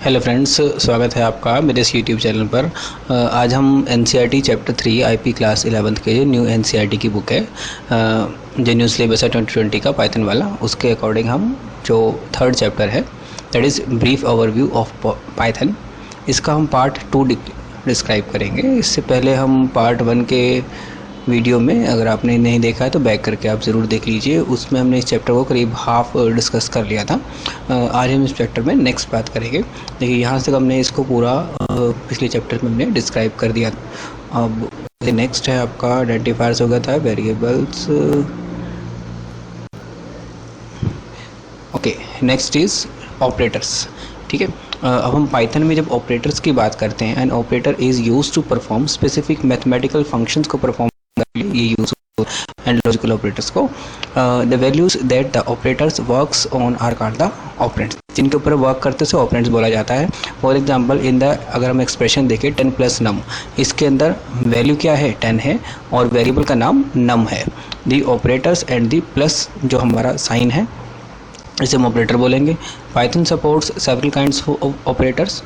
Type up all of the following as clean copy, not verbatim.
Hello friends, स्वागत है आपका मेरे इस यूट्यूब चैनल पर। आज हम NCERT chapter 3 IP class 11th के जो न्यू एनसीईआरटी की बुक है, जो न्यू सिलेबस है 2020 का पाइथन वाला, उसके अकॉर्डिंग हम जो थर्ड चैप्टर है that is brief overview of Python, इसका हम पार्ट 2 डिस्क्राइब करेंगे। इससे पहले हम पार्ट 1 के वीडियो में, अगर आपने नहीं देखा है तो बैक करके आप ज़रूर देख लीजिए, उसमें हमने इस चैप्टर को करीब हाफ डिस्कस कर लिया था। आज हम इस चैप्टर में नेक्स्ट बात करेंगे। देखिए यहाँ से हमने इसको पूरा पिछले चैप्टर में हमने डिस्क्राइब कर दिया। अब नेक्स्ट है आपका आइडेंटिफायर्स हो गया था, variables. Okay, next is operators. ठीक है, अब हम पाइथन में जब ऑपरेटर्स की बात करते हैं, and operator is use to perform specific mathematical functions को परफॉर्म ये यूज एंड लॉजिकल ऑपरेटर्स को, the values that the operators works on are called the operands. जिनके ऊपर वर्क करते हैं ऑपरेंड्स बोला जाता है। फॉर एग्जांपल इन द, अगर हम एक्सप्रेशन देखें 10 प्लस नम, इसके अंदर वैल्यू क्या है 10 है और वेरिएबल का नाम नम है। The operators and the plus जो हमारा साइन है इसे हम ऑपरेटर बोलेंगे। Python supports several kinds of operators,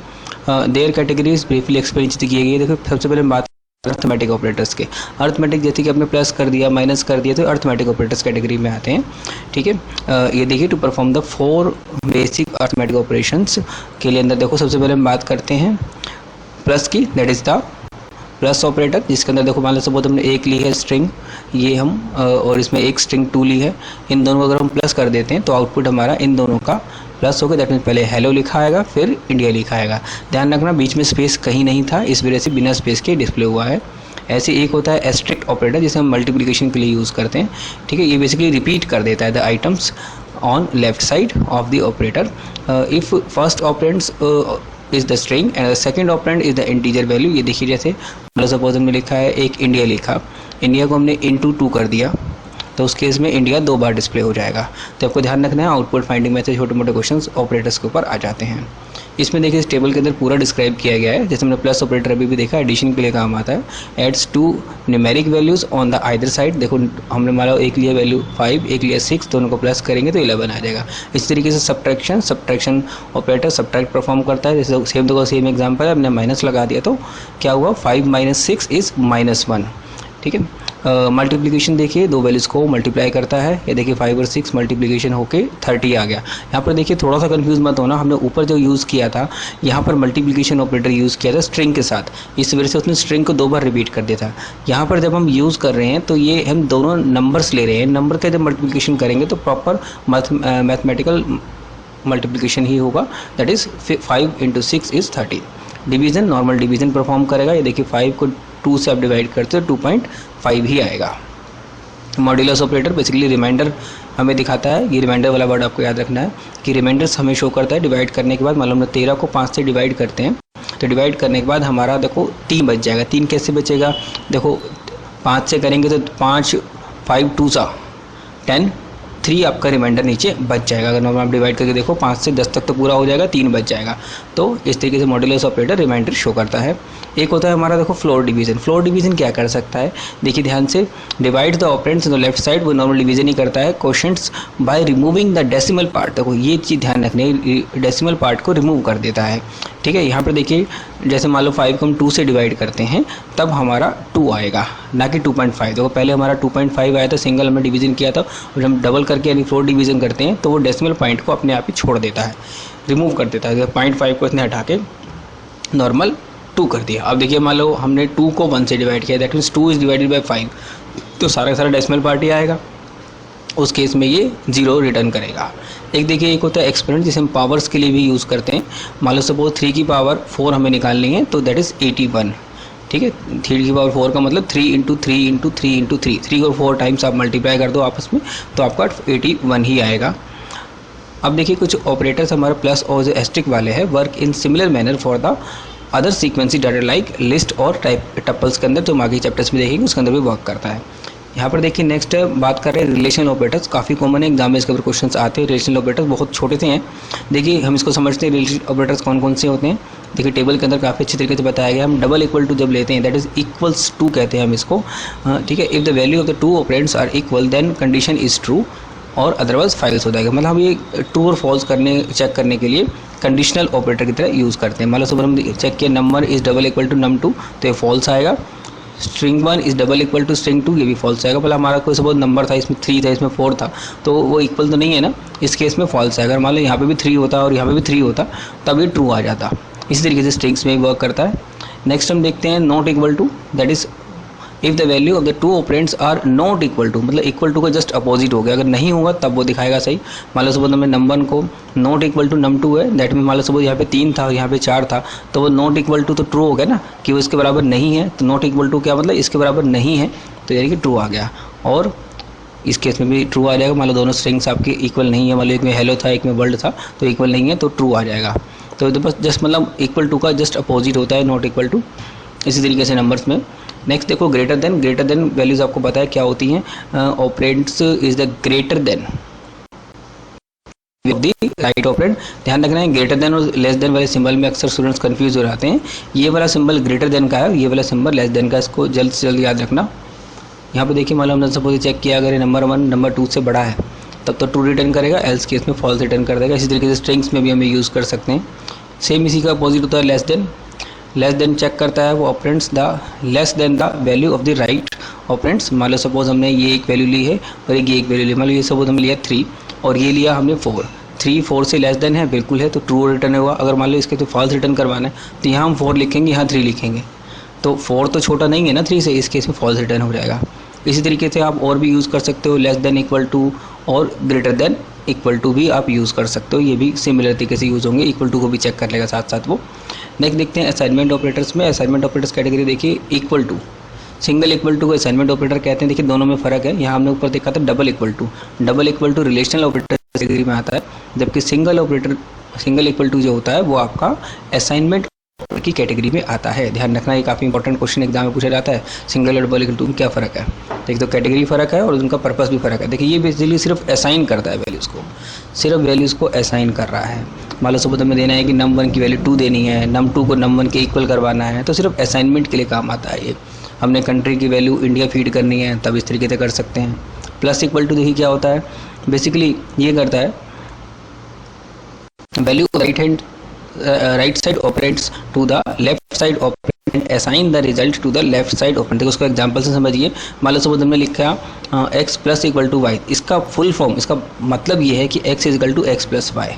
their categories briefly explain की गई है। देखो सबसे पहले हम बात अर्थमेटिक ऑपरेटर्स के। अर्थमेटिक जैसे कि आपने प्लस कर दिया, माइनस कर दिया, तो अर्थमेटिक ऑपरेटर्स कैटेगरी में आते हैं। ठीक है, ये देखिए to perform the 4 basic arithmetic operations के लिए अंदर देखो सबसे पहले हम बात करते हैं प्लस की, that is the plus operator, जिसके अंदर देखो मान लो सपोज हमने एक ली है स्ट्रिंग, ये हम और इसमें एक स्ट्रिंग 2 ली है, इन दोनों को अगर हम प्लस कर देते हैं तो आउटपुट हमारा इन दोनों का प्लस होगा। दैट मीन्स पहले हेलो लिखा आएगा फिर इंडिया लिखा आएगा। ध्यान रखना बीच में स्पेस कहीं नहीं था, इस वजह से बिना स्पेस के डिस्प्ले हुआ है। ऐसे एक होता है एस्ट्रिक्ट ऑपरेटर, जिसे हम मल्टीप्लिकेशन के लिए यूज़ करते हैं। ठीक है, ये बेसिकली रिपीट कर देता है the items on left side of the operator if first operands is the string and the second operand is the integer value. ये देखिए जैसे मतलब सपोज हमने लिखा है एक इंडिया लिखा, इंडिया को हमने इंटू 2 कर दिया, तो उस केस में इंडिया 2 बार डिस्प्ले हो जाएगा। तो आपको ध्यान रखना है आउटपुट फाइंडिंग में से छोटे मोटे क्वेश्चंस ऑपरेटर्स के ऊपर आ जाते हैं। इसमें देखिए इस टेबल के अंदर पूरा डिस्क्राइब किया गया है। जैसे हमने प्लस ऑपरेटर अभी भी देखा, एडिशन के लिए काम आता है। Adds 2 numeric values on the either side. देखो हमने मान लो एक लिया वैल्यू 5, एक लिया 6, दोनों को प्लस करेंगे तो 11 आ जाएगा। इस तरीके से सब्ट्रैक्शन ऑपरेटर सब्ट्रैक्ट परफॉर्म करता है। जैसे सेम देखो सेम एग्जाम्पल है, हमने माइनस लगा दिया तो क्या हुआ, 5 - 6 इज़ -1। ठीक है, मल्टीप्लिकेशन देखिए 2 वैल्यूज़ को मल्टीप्लाई करता है। ये देखिए 5 और 6 मल्टीप्लिकेशन होके 30 आ गया। यहाँ पर देखिए थोड़ा सा कंफ्यूज मत होना, हमने ऊपर जो यूज़ किया था यहाँ पर मल्टीप्लिकेशन ऑपरेटर यूज़ किया था स्ट्रिंग के साथ, इस वजह से उसने स्ट्रिंग को 2 बार रिपीट कर दिया था। यहाँ पर जब हम यूज़ कर रहे हैं तो ये हम दोनों नंबर्स ले रहे हैं, नंबर का जब मल्टीप्लिकेशन करेंगे तो प्रॉपर मैथमेटिकल मल्टीप्लिकेशन ही होगा, that is 5 × 6 is 30। Division normal division perform करेगा। ये देखिए 5 को 2 से आप डिवाइड करते हो 2.5 ही आएगा। मॉड्यूलस ऑपरेटर बेसिकली रिमाइंडर हमें दिखाता है। ये रिमाइंडर वाला वर्ड आपको याद रखना है कि रिमाइंडर्स हमें शो करता है डिवाइड करने के बाद। मान लो हम 13 को 5 से डिवाइड करते हैं तो डिवाइड करने के बाद हमारा देखो 3 बच जाएगा। 3 कैसे बचेगा, देखो 5 से करेंगे तो 5 5 2 सा 10, 3 आपका रिमाइंडर नीचे बच जाएगा। अगर नॉर्मल आप डिवाइड करके देखो 5 से 10 तक तो पूरा हो जाएगा, 3 बच जाएगा। तो इस तरीके से मॉड्यूलस ऑपरेटर रिमाइंडर शो करता है। एक होता है हमारा देखो फ्लोर डिवीजन। फ्लोर डिवीजन क्या कर सकता है, देखिए ध्यान से, divide the operands in the left side, वो नॉर्मल डिवीजन ही करता है quotients by removing the decimal part. देखो ये चीज़ ध्यान रखनी है, डेसिमल पार्ट को रिमूव कर देता है। ठीक है, यहाँ पर देखिए जैसे मान लो 5 को हम 2 से डिवाइड करते हैं तब हमारा 2 आएगा, ना कि 2.5। देखो पहले हमारा 2.5 आया था, सिंगल हमने डिवीजन किया था, और हम डबल करके यानी फ्लोर डिवीजन करते हैं तो वो डेसिमल पॉइंट को अपने आप ही छोड़ देता है, रिमूव कर देता है। 0.5 को इसने हटा के नॉर्मल 2 कर दिया। अब देखिए मान लो हमने 2 को 1 से डिवाइड किया, that means 2 is divided by 5, तो सारा का सारा डेसिमल पार्ट ही आएगा। उस केस में ये 0 रिटर्न करेगा। एक देखिए एक होता है एक्सपोनेंट, जिसे हम पावर्स के लिए भी यूज़ करते हैं। मान लो सपोज 3 की पावर 4 हमें निकालनी है तो दैट इज़ 81। ठीक है, 3 की पावर 4 का मतलब 3 × 3 × 3 × 3, 3 और 4 टाइम्स आप मल्टीप्लाई कर दो आपस में तो आपका 81 ही आएगा। अब देखिए कुछ ऑपरेटर्स हमारे प्लस और जो एस्ट्रिक वाले हैं work in similar manner for the other sequence data like list और टाइप टपल्स के अंदर, जो आगे चैप्टर्स में देखेंगे उसके अंदर भी वर्क करता है। यहाँ पर देखिए नेक्स्ट बात कर रहे हैं रिलेशन ऑपरेटर्स। काफ़ी कॉमन है, एग्जाम में इसके ऊपर क्वेश्चंस आते हैं। रिलेशन ऑपरेटर्स बहुत छोटे से हैं। देखिए हम इसको समझते हैं रिलेशन ऑपरेटर्स कौन कौन से होते हैं। देखिए टेबल के अंदर काफ़ी अच्छे तरीके से बताया गया। हम डबल इक्वल टू जब लेते हैं दैट इज़ इक्वल्स टू कहते हैं हम इसको। ठीक है, if the value of the 2 operands are equal then condition is true. और अदरवाइज फाइल्स हो जाएगा। मतलब हम ये ट्रू और फॉल्स चेक करने के लिए कंडीशनल ऑपरेटर की तरह यूज़ करते हैं। मान लो सुबह हम चेक किया number is double equal to num2 तो ये फॉल्स आएगा। String 1 is double equal to string 2 ये भी फॉल्स आएगा। मतलब हमारा कोई सपोज नंबर था, इसमें 3 था, इसमें 4 था, तो वो इक्वल तो नहीं है ना, इस केस में फॉल्स आएगा। अगर मान लो यहाँ पे भी 3 होता और यहाँ पे भी 3 होता तब ये ट्रू आ जाता। इसी तरीके से स्ट्रिंग्स में वर्क करता है। नेक्स्ट हम देखते हैं not equal to, that is if the value of the two operands are not equal to, मतलब इक्वल टू का जस्ट अपोजिट हो गया। अगर नहीं होगा तब वो दिखाएगा सही। मान लो सपोज हमें नंबर को नॉट इक्वल टू num2 है, दैट में मान लो सपोज यहाँ पे 3 था और यहाँ पे 4 था, तो वो नॉट इक्वल टू तो ट्रू हो गया ना कि वो इसके बराबर नहीं है। तो नॉट इक्वल टू क्या मतलब इसके बराबर नहीं है, तो यानी कि ट्रू आ गया। और इस केस में भी ट्रू आ जाएगा। मान लो दोनों स्ट्रिंग्स आपके इक्वल नहीं है, मान लो एक में हेलो था एक में वर्ल्ड था, तो इक्वल नहीं है तो ट्रू आ जाएगा। तो बस जस्ट मतलब इक्वल टू का जस्ट अपोजिट होता है नॉट इक्वल टू। इसी तरीके से नंबर्स में नेक्स्ट देखो ग्रेटर देन वैल्यूज़ आपको पता है क्या होती हैं। Operands is the greater than the right operand. ध्यान रखना है ग्रेटर देन और लेस देन वाले सिंबल में अक्सर स्टूडेंट्स कंफ्यूज हो जाते हैं। ये वाला सिंबल ग्रेटर देन का है, ये वाला सिंबल लेस देन का, इसको जल्द से जल्द याद रखना। यहाँ पे देखिए मान लो हमने सपोज चेक किया अगर नंबर 1 नंबर 2 से बड़ा है तब तो ट्रू रिटर्न करेगा, एल्स केस में फॉल्स रिटर्न कर देगा। इसी तरीके से स्ट्रिंग्स में भी हमें यूज़ कर सकते हैं। सेम इसी का अपोजिट होता है लेस देन चेक करता है वो operands the less than the value of the right operands. मान लो सपोज हमने ये एक वैल्यू ली है और ये एक वैल्यू ली, मान लो ये सपोज हमने लिया 3 और ये लिया हमने 4, 3 4 से लेस देन है, बिल्कुल है तो ट्रू रिटर्न होगा। अगर मान लो इसके तो फॉल्स रिटर्न करवाना है तो यहाँ हम 4 लिखेंगे, यहाँ 3 लिखेंगे, तो 4 तो छोटा नहीं है ना 3 से, इस केस में फॉल्स रिटर्न हो जाएगा। इसी तरीके से आप और भी यूज़ कर सकते हो, लेस देन इक्वल टू और ग्रेटर देन इक्वल टू भी आप यूज़ कर सकते हो, ये भी सिमिलर तरीके से यूज़ होंगे। इक्वल टू को भी चेक कर लेगा साथ साथ वो। नेक्स्ट देखते हैं असाइनमेंट ऑपरेटर्स में। असाइनमेंट ऑपरेटर्स कैटेगरी देखिए equal to, single equal to को असाइनमेंट ऑपरेटर कहते हैं। देखिए दोनों में फ़र्क है। यहाँ हमने ऊपर देखा था double equal to relational operator category में आता है, जबकि सिंगल इक्वल टू जो होता है वो आपका असाइनमेंट की कैटेगरी में आता है। ध्यान रखना, ये काफ़ी इंपॉर्टेंट क्वेश्चन एग्जाम में पूछा जाता है। सिंगल और डबल इक्वल टू में क्या फ़र्क है, देखिए तो कैटेगरी फ़र्क है और उनका पर्पस भी फ़र्क है। देखिए ये बेसिकली सिर्फ असाइन करता है वैल्यूज़ को, सिर्फ वैल्यूज़ को असाइन कर रहा है। मान लो सपोज हमें देना है कि num1 की वैल्यू 2 देनी है, num2 को num1 के इक्वल करवाना है, तो सिर्फ असाइनमेंट के लिए काम आता है ये। हमने कंट्री की वैल्यू इंडिया फीड करनी है तब इस तरीके से कर सकते हैं। प्लस इक्वल टू देखिए क्या होता है, बेसिकली ये करता है value right side operates to the left side operand assign the result to the left side operand. देखो उसको एग्जांपल से समझिए। मान लो सपोज हमने लिखा x plus equal to y, इसका फुल फॉर्म, इसका मतलब ये है कि x is equal to x plus y,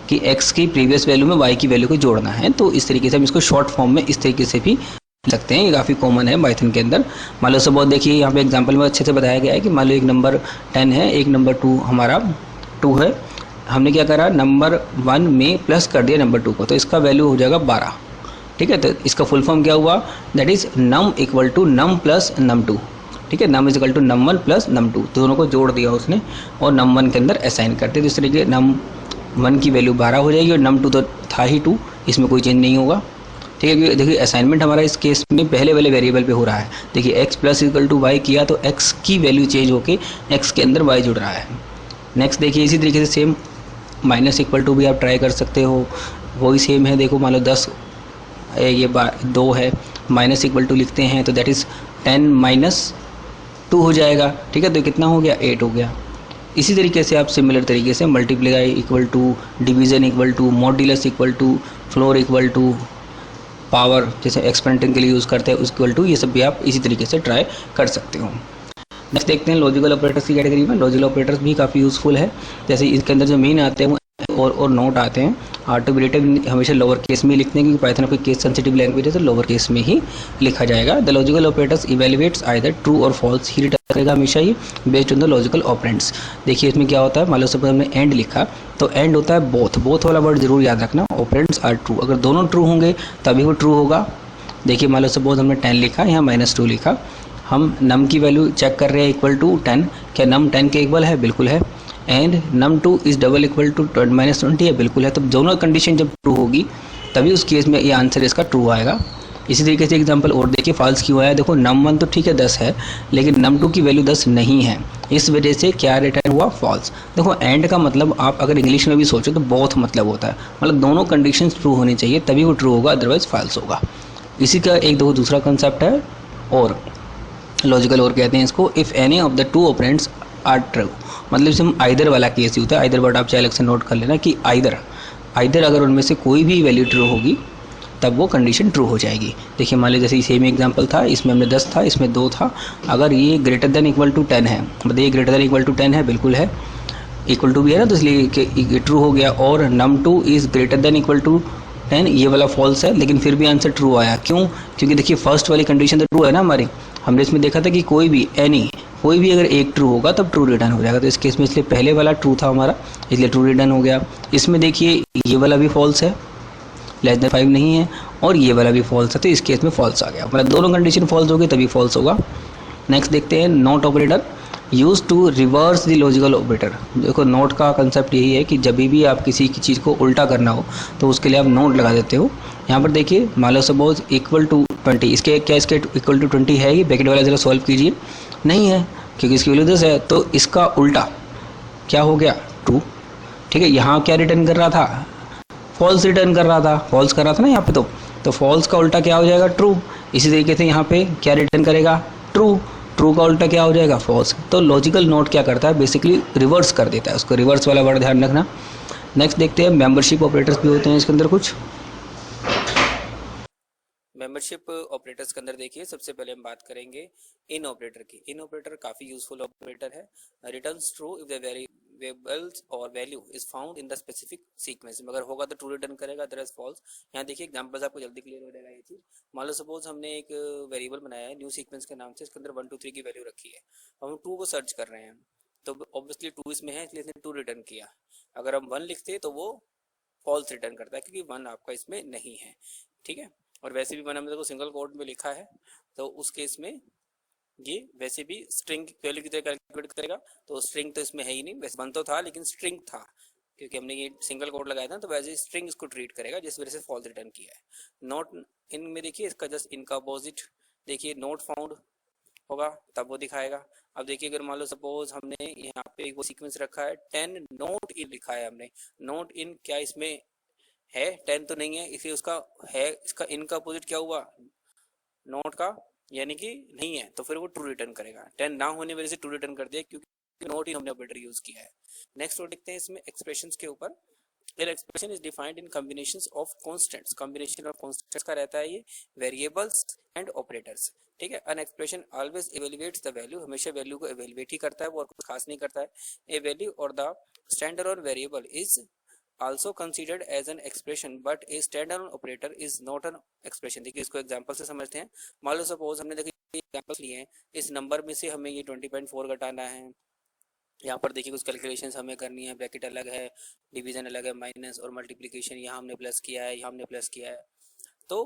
कि x की प्रीवियस वैल्यू में y की वैल्यू को जोड़ना है। तो इस तरीके से हम इसको शॉर्ट फॉर्म में इस तरीके से भी लिख सकते हैं, ये काफ़ी कॉमन है पाइथन के अंदर। मान लो सपोज देखिए यहाँ पे एग्जाम्पल में अच्छे से बताया गया है कि मान लो एक नंबर 10 है, एक नंबर 2 हमारा 2 है। हमने क्या करा, नंबर 1 में प्लस कर दिया नंबर 2 को, तो इसका वैल्यू हो जाएगा 12। ठीक है, तो इसका फुल फॉर्म क्या हुआ, that is num equal to num plus num2। ठीक है, num is equal to num1 plus num2, दोनों को जोड़ दिया उसने और num1 के अंदर असाइन करते। तो इस तरीके num1 की वैल्यू 12 हो जाएगी और num2 तो था ही 2, इसमें कोई चेंज नहीं होगा। ठीक है, देखिए असाइनमेंट हमारा इस केस में पहले वाले वेरिएबल पे हो रहा है। देखिए x plus equal to y किया तो x की वैल्यू चेंज होके x के अंदर y जुड़ रहा है। नेक्स्ट देखिए इसी तरीके से सेम माइनस इक्वल टू भी आप ट्राई कर सकते हो, वही सेम है। देखो मान लो 10 ये 2 है, माइनस इक्वल टू लिखते हैं तो दैट इज़ 10 माइनस 2 हो जाएगा। ठीक है, तो कितना हो गया, 8 हो गया। इसी तरीके से आप सिमिलर तरीके से multiply equal to, division equal to, modulus equal to, floor equal to, power जैसे एक्सपेंडिंग के लिए यूज़ करते हैं इक्वल टू, ये सब भी आप इसी तरीके से ट्राई कर सकते हो। नेक्स्ट देखते हैं लॉजिकल ऑपरेटर्स की कैटेगरी में। लॉजिकल ऑपरेटर्स भी काफ़ी यूज़फुल है, जैसे इसके अंदर जो मेन आते हैं वो और नोट आते हैं। आर्टिकुलेटिव हमेशा लोअर केस में लिखते हैं क्योंकि पाइथन कोई केस सेंसिटिव लैंग्वेज है तो लोअर केस में ही लिखा जाएगा। The logical operators evaluates either true और फॉल्स ही रिटर्न करेगा हमेशा ही based on the logical operands. देखिए इसमें क्या होता है, मान लो सपोज हमने एंड लिखा तो एंड होता है बोथ वाला वर्ड जरूर याद रखना, ऑपरेंड्स आर ट्रू, अगर दोनों ट्रू होंगे तभी वो ट्रू होगा। देखिए मान लो सपोज हमने 10 लिखा, यहाँ -2 लिखा, हम नम की वैल्यू चेक कर रहे हैं इक्वल टू 10, क्या नम 10 के इक्वल है, बिल्कुल है। And num2 is double equal to -20 है, बिल्कुल है। तो दोनों कंडीशन जब ट्रू होगी तभी उस केस में ये आंसर इसका ट्रू आएगा। इसी तरीके से एग्जांपल और देखिए फॉल्स क्यों आया। देखो num1 तो ठीक है 10 है, लेकिन num2 की वैल्यू 10 नहीं है, इस वजह से क्या रिटर्न हुआ, फॉल्स। देखो एंड का मतलब आप अगर इंग्लिश में भी सोचो तो बोथ मतलब होता है, मतलब दोनों कंडीशन ट्रू होनी चाहिए तभी वो ट्रू होगा, अदरवाइज फॉल्स होगा। इसी का एक दो दूसरा कंसेप्ट है और लॉजिकल और कहते हैं इसको। If any of the two operands are true. मतलब जैसे हम आइदर वाला केस ही होता है, आइदर वर्ड आप चाहे अलग से नोट कर लेना कि आइदर अगर उनमें से कोई भी वैल्यू ट्रू होगी तब वो कंडीशन ट्रू हो जाएगी। देखिए मान लीजिए जैसे सेम एग्जांपल था, इसमें हमने 10 था, इसमें 2 था। अगर ये ग्रेटर देन इक्वल टू 10 है, मतलब ये ग्रेटर देन इक्वल टू 10 है, बिल्कुल है, इक्वल टू भी है ना, तो इसलिए ट्रू हो गया। और num2 is greater than equal to 10, ये वाला फॉल्स है, लेकिन फिर भी आंसर ट्रू आया। क्यों? क्योंकि देखिए फर्स्ट वाली कंडीशन तो ट्रू है ना हमारी, हमने इसमें देखा था कि कोई भी अगर एक ट्रू होगा तब ट्रू रिटर्न हो जाएगा। तो इस केस में इसलिए पहले वाला ट्रू था हमारा, इसलिए ट्रू रिटर्न हो गया। इसमें देखिए ये वाला भी फॉल्स है, लेस देन 5 नहीं है, और ये वाला भी फॉल्स है, तो इस केस में फॉल्स आ गया। मतलब दोनों कंडीशन फॉल्स हो गई तभी फॉल्स होगा। नेक्स्ट देखते हैं not operator use to reverse the logical operator. देखो नोट का कंसेप्ट यही है कि जब भी आप किसी की चीज़ को उल्टा करना हो तो उसके लिए आप नोट लगा देते हो। यहाँ पर देखिए मान लो सपोज इक्वल टू 20, इसके क्या इसके इक्वल टू 20 है, ये ब्रैकेट वाला जरा सॉल्व कीजिए, नहीं है क्योंकि इसकी वैल्यू 10 है, तो इसका उल्टा क्या हो गया? ट्रू। ठीक है, यहाँ क्या रिटर्न कर रहा था? फॉल्स रिटर्न कर रहा था, फॉल्स कर रहा था ना यहाँ पे, तो फॉल्स का उल्टा क्या हो जाएगा? ट्रू। इसी तरीके से यहाँ पे क्या रिटर्न करेगा? ट्रू। ट्रू का उल्टा क्या हो जाएगा? फॉल्स। तो लॉजिकल नोट क्या करता है? बेसिकली रिवर्स कर देता है उसको, रिवर्स वाला वर्ड ध्यान रखना। नेक्स्ट देखते हैं मेंबरशिप ऑपरेटर्स भी होते हैं इसके अंदर कुछ। मेंबरशिप ऑपरेटर्स के अंदर देखिए सबसे पहले हम बात करेंगे इन ऑपरेटर की। इन ऑपरेटर काफ़ी यूजफुल ऑपरेटर है। Returns true if the variables और value is found in the specific sequence. अगर होगा तो ट्रू रिटर्न करेगा, अदरवाइज फॉल्स। यहाँ देखिए एग्जांपल्स आपको जल्दी क्लियर हो जाएगा ये चीज़। मान लो सपोज हमने एक वेरिएबल बनाया है न्यू सीक्वेंस के नाम से, इसके अंदर 1 2 3 की वैल्यू रखी है, हम 2 को सर्च कर रहे हैं, तो ऑब्वियसली 2 इसमें है इसलिए इसने 2 रिटर्न किया। अगर हम 1 लिखते तो वो फॉल्स रिटर्न करता है क्योंकि 1 आपका इसमें नहीं है। ठीक है, और वैसे भी 1 हमने देखो सिंगल कोट में लिखा है, तो उस केस में ये वैसे भी स्ट्रिंग वैल्यू की तरह कैलकुलेट करेगा, तो स्ट्रिंग तो इसमें है ही नहीं। वैसे 1 तो था लेकिन स्ट्रिंग था, क्योंकि हमने ये सिंगल कोट लगाया था, तो वैसे स्ट्रिंग इसको ट्रीट करेगा, जिस वजह से फॉल्स रिटर्न किया है। नॉट इन में देखिए इसका जस्ट इनका अपोजिट देखिए, नोट फाउंड होगा तब वो दिखाएगा। अब देखिए अगर मान लो सपोज हमने यहाँ पे वो सीक्वेंस रखा है 10 नोट इन लिखा है हमने, नोट इन क्या इसमें है? 10 तो नहीं है, इसलिए उसका है, इसका इनका अपोजिट क्या हुआ? नोट का, यानी कि नहीं है, तो फिर वो ट्रू रिटर्न करेगा। 10 ना होने वजह से ट्रू रिटर्न कर दिया क्योंकि नोट इन हमने ऑपरेटर यूज किया है। नेक्स्ट वो देखते हैं इसमें एक्सप्रेशंस के ऊपर। An expression is defined in combinations of constants. Combination of constants का रहता है ये variables and operators. ठीक है, an expression always evaluates the value, हमेशा वैल्यू को evaluate ही करता है वो, और कुछ खास नहीं करता है। A value or the standalone variable is also considered as an expression, but a standalone operator is not an expression. देखिए इसको एग्जांपल से समझते हैं। मान लो सपोज हमने देखिए एग्जांपल लिए हैं, इस नंबर में से हमें ये 20.4 घटाना है। यहाँ पर देखिए कुछ कैलकुलेशंस हमें करनी है, ब्रैकेट अलग है, डिवीजन अलग है, माइनस और मल्टीप्लिकेशन यहाँ हमने प्लस किया है, यहाँ हमने प्लस किया है। तो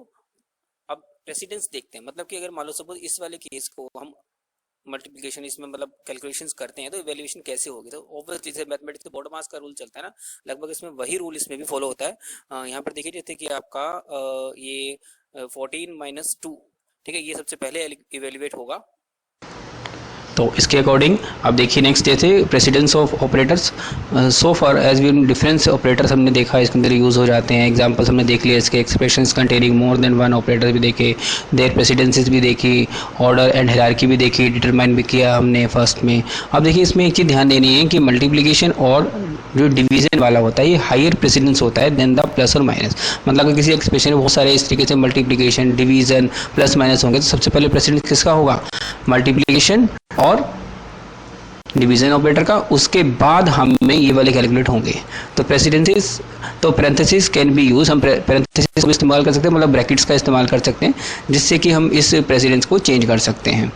अब प्रेसिडेंस देखते हैं, मतलब कि अगर मान लो सपोज इस वाले केस को हम मल्टीप्लिकेशन इसमें मतलब कैलकुलेशंस करते हैं तो इवैल्यूएशन कैसे होगी? तो ऑब्वियसली जैसे मैथमेटिक्स में बॉटम मास का रूल चलता है ना, लगभग इसमें वही रूल इसमें भी फॉलो होता है। यहाँ पर देखिए जैसे कि आपका ये 14 - 2, ठीक है, ये सबसे पहले इवैल्यूएट होगा। तो इसके अकॉर्डिंग अब देखिए नेक्स्ट जैसे precedence of operators. So for as we difference operators हमने देखा इसके अंदर यूज़ हो जाते हैं। एग्जांपल्स हमने देख लिया, इसके expressions containing more than one operator भी देखे, देयर प्रेसिडेंसेस भी देखी, ऑर्डर एंड हायरार्की भी देखी, डिटरमाइन भी किया हमने फर्स्ट में। अब देखिए इसमें एक चीज़ ध्यान देनी है कि मल्टीप्लिकेशन और जो डिवीजन वाला होता है ये हायर प्रेसिडेंस होता है देन द प्लस और माइनस। मतलब अगर किसी एक्सप्रेशन में बहुत सारे इस तरीके से मल्टीप्लिकेशन डिवीजन प्लस माइनस होंगे तो सबसे पहले प्रेसिडेंस किसका होगा? मल्टीप्लिकेशन और डिवीजन ऑपरेटर का, उसके बाद हमें ये वाले कैलकुलेट होंगे। तो प्रेसिडेंसेस, तो पैरेंथेसिस कैन बी यूज, हम पैरेंथेसिस को इस्तेमाल कर सकते हैं, मतलब ब्रैकेट्स का इस्तेमाल कर सकते हैं, जिससे कि हम इस प्रेसिडेंस को चेंज कर सकते हैं।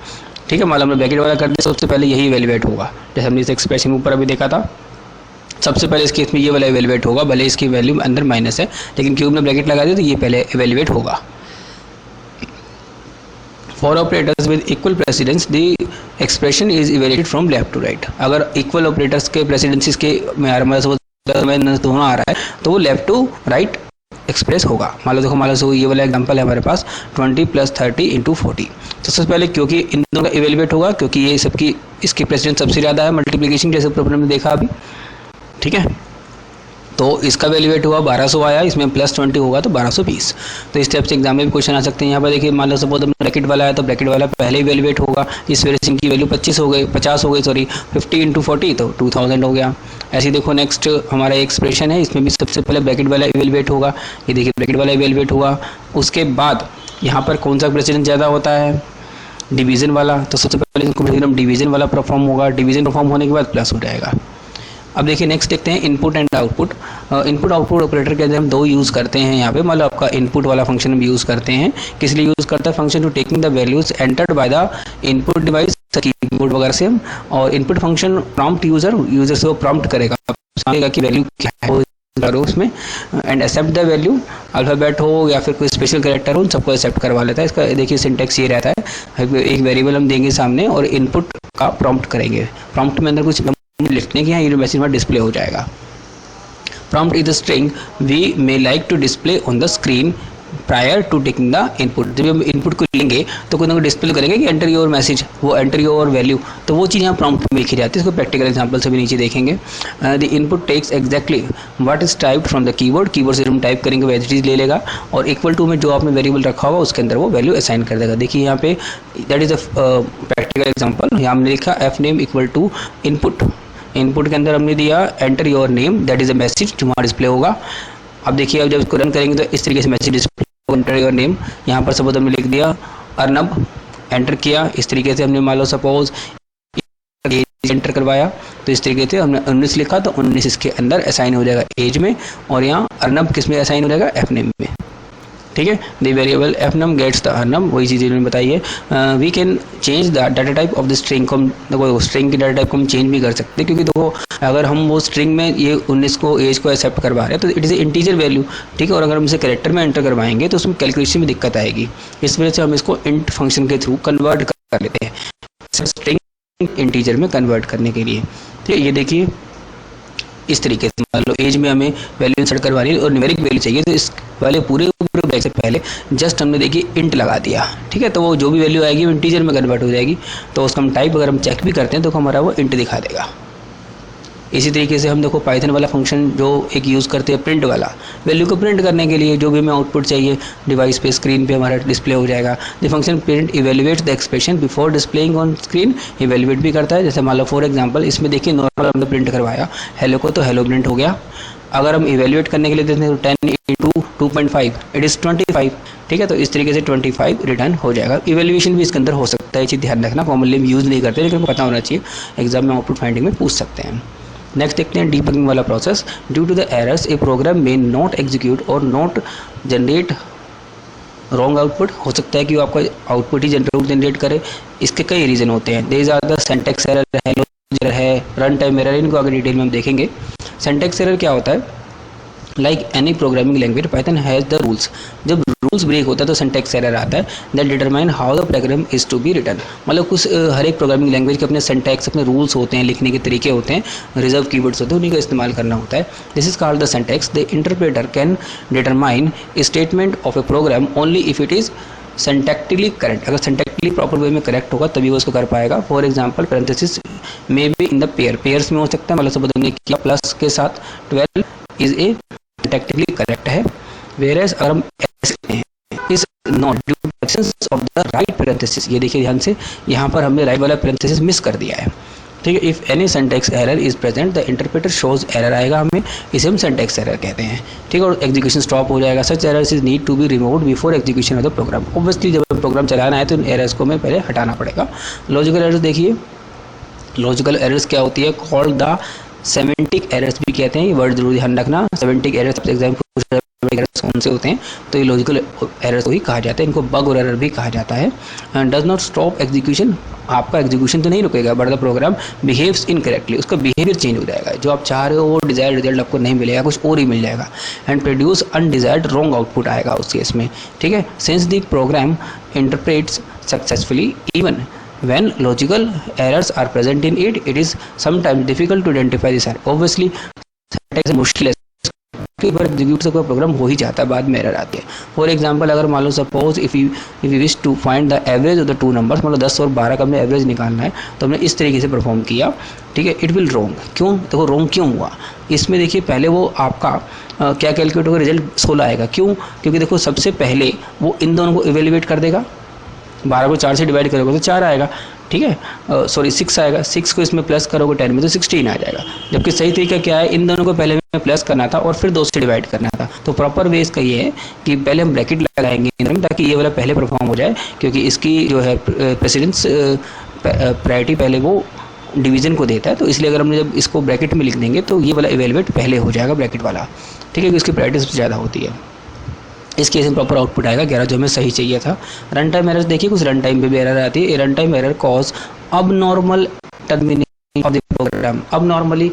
ठीक है, मतलब हमने ब्रैकेट वाला कर दिया, सबसे पहले यही इवैल्यूएट होगा। जैसे हमने इस एक्सप्रेशन में ऊपर अभी देखा था, सबसे पहले इस केस में ये वाला इवैल्यूएट होगा, भले इसकी वैल्यू अंदर माइनस है, लेकिन क्यूब में ब्रैकेट लगा दिया तो ये पहले इवैल्यूएट होगा। For operators with equal precedence the expression is evaluated from left to right. अगर इक्वल ऑपरेटर्स के प्रेसिडेंसीज के में दोनों आ रहा है तो वो लेफ्ट टू राइट एक्सप्रेस होगा। मान लो देखो, मान लो ये वाला एग्जांपल है हमारे पास 20 + 30 × 40। तो सबसे पहले क्योंकि इन दोनों का इवैल्यूएट होगा, क्योंकि ये सबकी इसकी प्रेसिडेंस सबसे ज़्यादा है मल्टीप्लिकेशन, जैसे प्रॉब्लम में देखा अभी। ठीक है, तो इसका वैल्यूएट हुआ 1200 आया, इसमें +20 होगा तो 1220। तो इस टाइप से एग्जाम में भी क्वेश्चन आ सकते हैं। यहाँ पर देखिए मान लो सपोज ब्रैकेट वाला है तो ब्रैकेट वाला पहले ही वैल्यूएट होगा, इस वजह से इनकी वैल्यू 50 हो गई 50 × 40 तो 2000 हो गया। ऐसे ही देखो नेक्स्ट हमारा एक्सप्रेशन है, इसमें भी सबसे पहले ब्रैकेट वाला इवेल्युएट होगा। ये देखिए ब्रैकेट वाला इवेल्युएट हुआ, उसके बाद यहाँ पर कौन सा प्रेसिडेंट ज़्यादा होता है, डिवीज़न वाला। तो सबसे पहले डिवीज़न वाला परफॉर्म होगा, डिवीज़न परफॉर्म होने के बाद प्लस हो जाएगा। अब देखिए नेक्स्ट देखते हैं input and output. Input output operator के अंदर हम दो यूज़ करते हैं यहाँ पे, मतलब आपका इनपुट वाला फंक्शन हम यूज़ करते हैं। किस लिए यूज़ करता है, function to taking the values entered by the input device keyboard वगैरह से हम, और इनपुट फंक्शन प्रॉम्प्ट यूजर से वो प्रॉम्प्ट करेगा कि वैल्यू क्या है करो उसमें, and accept the value, alphabet हो या फिर कोई स्पेशल कैरेक्टर हो उन सबको एक्सेप्ट करवा लेता है। इसका देखिए सिंटेक्स ये रहता है, एक वेरिएबल हम देंगे सामने और इनपुट का प्रॉम्प्ट करेंगे। प्रॉम्प्ट में अंदर कुछ लिखने की है, ये मैसेज में डिस्प्ले हो जाएगा। Prompt is the string we may like to display on the screen prior to taking the input. जब हम इनपुट को लेंगे तो कोई ना कोई डिस्प्ले करेंगे कि एंटर योर मैसेज, वो एंटर योर वैल्यू, तो वो चीज़ यहाँ प्रॉम्प्ट में लिखी जाती है। इसको प्रैक्टिकल एग्जांपल से भी नीचे देखेंगे। The input takes exactly what is typed from the keyword, keyword से हम टाइप करेंगे वो एज इट इज ले लेगा, और इक्वल टू में जो आपने वेरिएबल रखा होगा उसके अंदर वो वैल्यू असाइन कर देगा। देखिए यहाँ पे that is a practical example. यहाँ हमने लिखा F name equal to input, input के अंदर हमने दिया enter your name, that is a message जो वहाँ डिस्प्ले होगा। अब देखिए अब जब इसको रन करेंगे तो इस तरीके से message display, enter your name, यहाँ पर सपोज हमने लिख दिया अर्नब, एंटर किया। इस तरीके से हमने मान लो सपोज एंटर करवाया तो इस तरीके से हमने 19 लिखा तो 19 इसके अंदर असाइन हो जाएगा एज में, और यहाँ अर्नब किस में असाइन हो जाएगा, एफ नेम में। ठीक है, the variable F num gets the Arnab, वही चीज़ इन्होंने बताई है। We can change the data type of the string को, देखो स्ट्रिंग की डाटा टाइप को हम चेंज भी कर सकते हैं, क्योंकि देखो अगर हम वो स्ट्रिंग में ये 19 को एज को एक्सेप्ट करवा रहे हैं तो it is a integer value. ठीक है, और अगर हम इसे कैरेक्टर में एंटर करवाएंगे तो उसमें कैलकुलेशन में दिक्कत आएगी, इस वजह से हम इसको इंट फंक्शन के थ्रू कन्वर्ट कर लेते हैं स्ट्रिंग इंटीजर में कन्वर्ट करने के लिए। ठीक है, ये देखिए इस तरीके से मान लो एज में हमें वैल्यू इंसर्ट करवानी है और न्यूमेरिक वैल्यू चाहिए, तो इस वाले पूरे बैग से पहले जस्ट हमने देखिए इंट लगा दिया। ठीक है, तो वो जो भी वैल्यू आएगी वो इंटीजर में कन्वर्ट हो जाएगी, तो उसका हम टाइप अगर हम चेक भी करते हैं तो हमारा वो इंट दिखा देगा। इसी तरीके से हम देखो पाइथन वाला फंक्शन जो एक यूज़ करते हैं प्रिंट वाला, वैल्यू को प्रिंट करने के लिए जो भी हमें आउटपुट चाहिए डिवाइस पे स्क्रीन पे हमारा डिस्प्ले हो जाएगा। The function print evaluates the expression before displaying on screen, evaluate भी करता है। जैसे मान लो फॉर एग्जांपल इसमें देखिए नॉर्मल हमने प्रिंट करवाया हेलो को, तो हेलो प्रिंट हो गया। अगर हम इवेल्युएट करने के लिए देते हैं तो 10 × 2.5 इट इज़ 25। ठीक है, तो इस तरीके से 25 रिटर्न हो जाएगा। इवेल्युएशन भी इसके अंदर हो सकता है, चीज़ ध्यान रखना, कॉमनली हम यूज़ नहीं करते लेकिन पता होना चाहिए, एग्जाम में आउटपुट फाइंडिंग में पूछ सकते हैं। नेक्स्ट देखते हैं डीबगिंग वाला process. Due to the errors a program में नॉट एग्जीक्यूट और नॉट जनरेट रॉन्ग आउटपुट, हो सकता है कि वो आपका आउटपुट ही जनरेट करे। इसके कई रीज़न होते हैं। There are the syntax error है, रन टाइम एरर, इनको आगे डिटेल में हम देखेंगे। सिंटैक्स एरर क्या होता है, like any programming language Python has the rules, जब रूल्स ब्रेक होता है तो सिंटैक्स एरर आता है। That determine how the program is to be written, मतलब कुछ हर एक प्रोग्रामिंग लैंग्वेज के अपने सिंटैक्स, अपने रूल्स होते हैं, लिखने के तरीके होते हैं, रिजर्व कीवर्ड्स होते हैं, उन्हीं का इस्तेमाल करना होता है। This is called the syntax. The interpreter can determine statement of a program only if it is syntactically correct, अगर सिंटैक्टिकली प्रॉपर वे में करेक्ट होगा तभी वो उसको कर पाएगा। For example parenthesis may be in the pairs में हो सकता है, मतलब सब हमने किया प्लस के साथ 12 इज ए सिंटैक्टिकली करेक्ट है, वेयरएज अगर हम is not due to absence of the right parenthesis, ये देखिए ध्यान से यहाँ पर हमने राइट वाला पेरेंथेसिस मिस कर दिया है। ठीक है, if any syntax error is present the interpreter shows error आएगा हमें, इसे हम सिंटैक्स एरर कहते हैं। ठीक है, और एग्जीक्यूशन स्टॉप हो जाएगा। Such errors is need to be removed before execution of the program. Obviously जब प्रोग्राम चलाना है तो इन एरर्स को हमें पहले हटाना पड़ेगा। लॉजिकल एरर्स देखिए, लॉजिकल एरर्स क्या होती है, कॉल्ड द सेमेंटिक एरर्स भी कहते हैं, ये वर्ड जरूर ध्यान रखना। सेमेंटिक एरर्स एग्जाम एरर्स कौन से होते हैं, तो ये लॉजिकल एरर्स को ही कहा जाता है, इनको बग और एरर भी कहा जाता है। डज नॉट स्टॉप एग्जीक्यूशन, आपका एग्जीक्यूशन तो नहीं रुकेगा but the program behaves incorrectly, उसका बिहेवियर चेंज हो जाएगा, जो आप चाह रहे हो वो डिजायर्ड रिजल्ट आपको नहीं मिलेगा, कुछ और ही मिल जाएगा। And produce undesired wrong output आएगा उस केस में। ठीक है, since the program interprets successfully even when logical errors are present in it, it is sometimes difficult to identify this error. Obviously syntax मुश्किल है एक बार एग्जीक्यूट से कोई प्रोग्राम हो ही जाता है, बाद में एरर आती है। फॉर एग्जांपल अगर मान लो suppose if you wish to find the average of the two numbers, मतलब 10 और 12 का हमने एवरेज निकालना है, तो हमने इस तरीके से परफॉर्म किया, ठीक है, इट विल रॉन्ग। क्यों? देखो रॉन्ग क्यों हुआ इसमें, देखिए पहले वो आपका क्या कैलकुलेट होगा, रिजल्ट 16 आएगा। क्यों? क्योंकि देखो सबसे पहले वो इन दोनों को इवेल्युएट कर देगा, 12 को 4 से डिवाइड करोगे तो 4 आएगा, ठीक है, सॉरी 6 आएगा, 6 को इसमें प्लस करोगे 10 में तो 16 आ जाएगा। जबकि सही तरीका क्या है, इन दोनों को पहले में प्लस करना था और फिर 2 से डिवाइड करना था। तो प्रॉपर वे इसका ये है कि पहले हम ब्रैकेट लगाएंगे ताकि ये वाला पहले परफॉर्म हो जाए, क्योंकि इसकी जो है प्रेसिडेंस प्रायोरिटी पहले वो डिवीजन को देता है। तो इसलिए अगर हमने जब इसको ब्रैकेट में लिख देंगे तो ये वाला इवेलुएट पहले हो जाएगा ब्रैकेट वाला, ठीक है, क्योंकि इसकी प्रायोरिटी सबसे ज़्यादा होती है। इस केस में प्रॉपर आउटपुट आएगा 11 जो हमें सही चाहिए था। रन टाइम एरर देखिए, कुछ रन टाइम पे भी एरर आती है। Run time error cause abnormal termination of the program, abnormally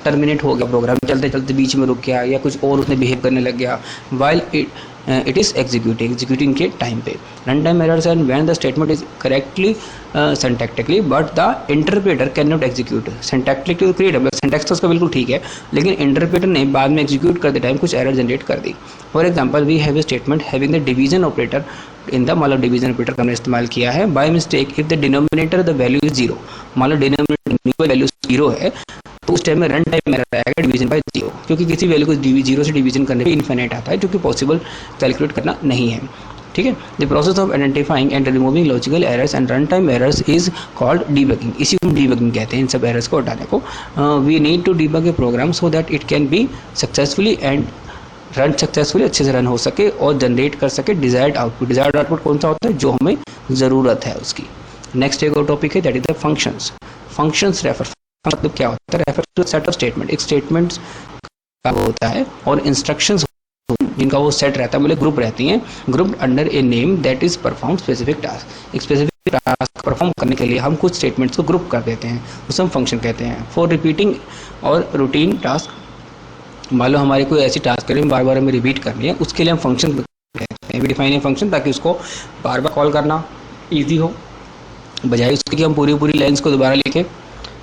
terminate हो गया प्रोग्राम, चलते चलते बीच में रुक गया या कुछ और उसने बिहेव करने लग गया वाइल इट इज़ एग्जीक्यूटिंग के टाइम पे। Run time errors and when the statement is correctly syntactically but the interpreter can not execute. Syntactically तो क्रिएट है, सिंटैक्स तो उसका बिल्कुल ठीक है, लेकिन इंटरप्रेटर ने बाद में एग्जीक्यूट करते टाइम कुछ एरर जनरेट कर दी। For example we have a statement having the division operator in the, मतलब डिवीजन ऑपरेटर का हमने इस्तेमाल किया है। By mistake if the denominator the value is 0, मान लो डिनोमिनेटर वैल्यू 0 है तो उस टाइम में रन टाइम एरर आएगा डिवीजन बाय 0, क्योंकि किसी वैल्यू को 0 से डिवीजन करने पे इन्फिनिट आता है, जो कि पॉसिबल कैलकुलेट करना नहीं है, ठीक है। The process of identifying and removing logical errors and run time errors is called debugging. इसी को हम डीबगिंग कहते हैं, इन सब एरर्स को हटाने को। We need to debug a program so that it can be successfully and run successfully, अच्छे से रन हो सके और जनरेट कर सके डिजायर्ड आउटपुट। डिजायर्ड आउटपुट कौन सा होता है, जो हमें ज़रूरत है उसकी। नेक्स्ट एक और टॉपिक है that is the functions. Functions refer, मतलब क्या होता है, refer to set of statement. एक स्टेटमेंट्स का होता है और इंस्ट्रक्शंस जिनका वो सेट रहता है, बोले ग्रुप रहती हैं, group under a name that is perform specific task. एक स्पेसिफिक टास्क परफॉर्म करने के लिए हम कुछ स्टेटमेंट्स को ग्रुप कर देते हैं, उसे हम फंक्शन कहते हैं। फॉर रिपीटिंग और रूटीन टास्क, मान लो हमारे कोई ऐसी टास्क करें बार बार हमें रिपीट करनी है, उसके लिए हम फंक्शन कहते हैं। वी डिफाइन ए फंक्शन ताकि उसको बार बार कॉल करना ईजी हो, बजाय उसके कि हम पूरी लाइन्स को दोबारा लिखें।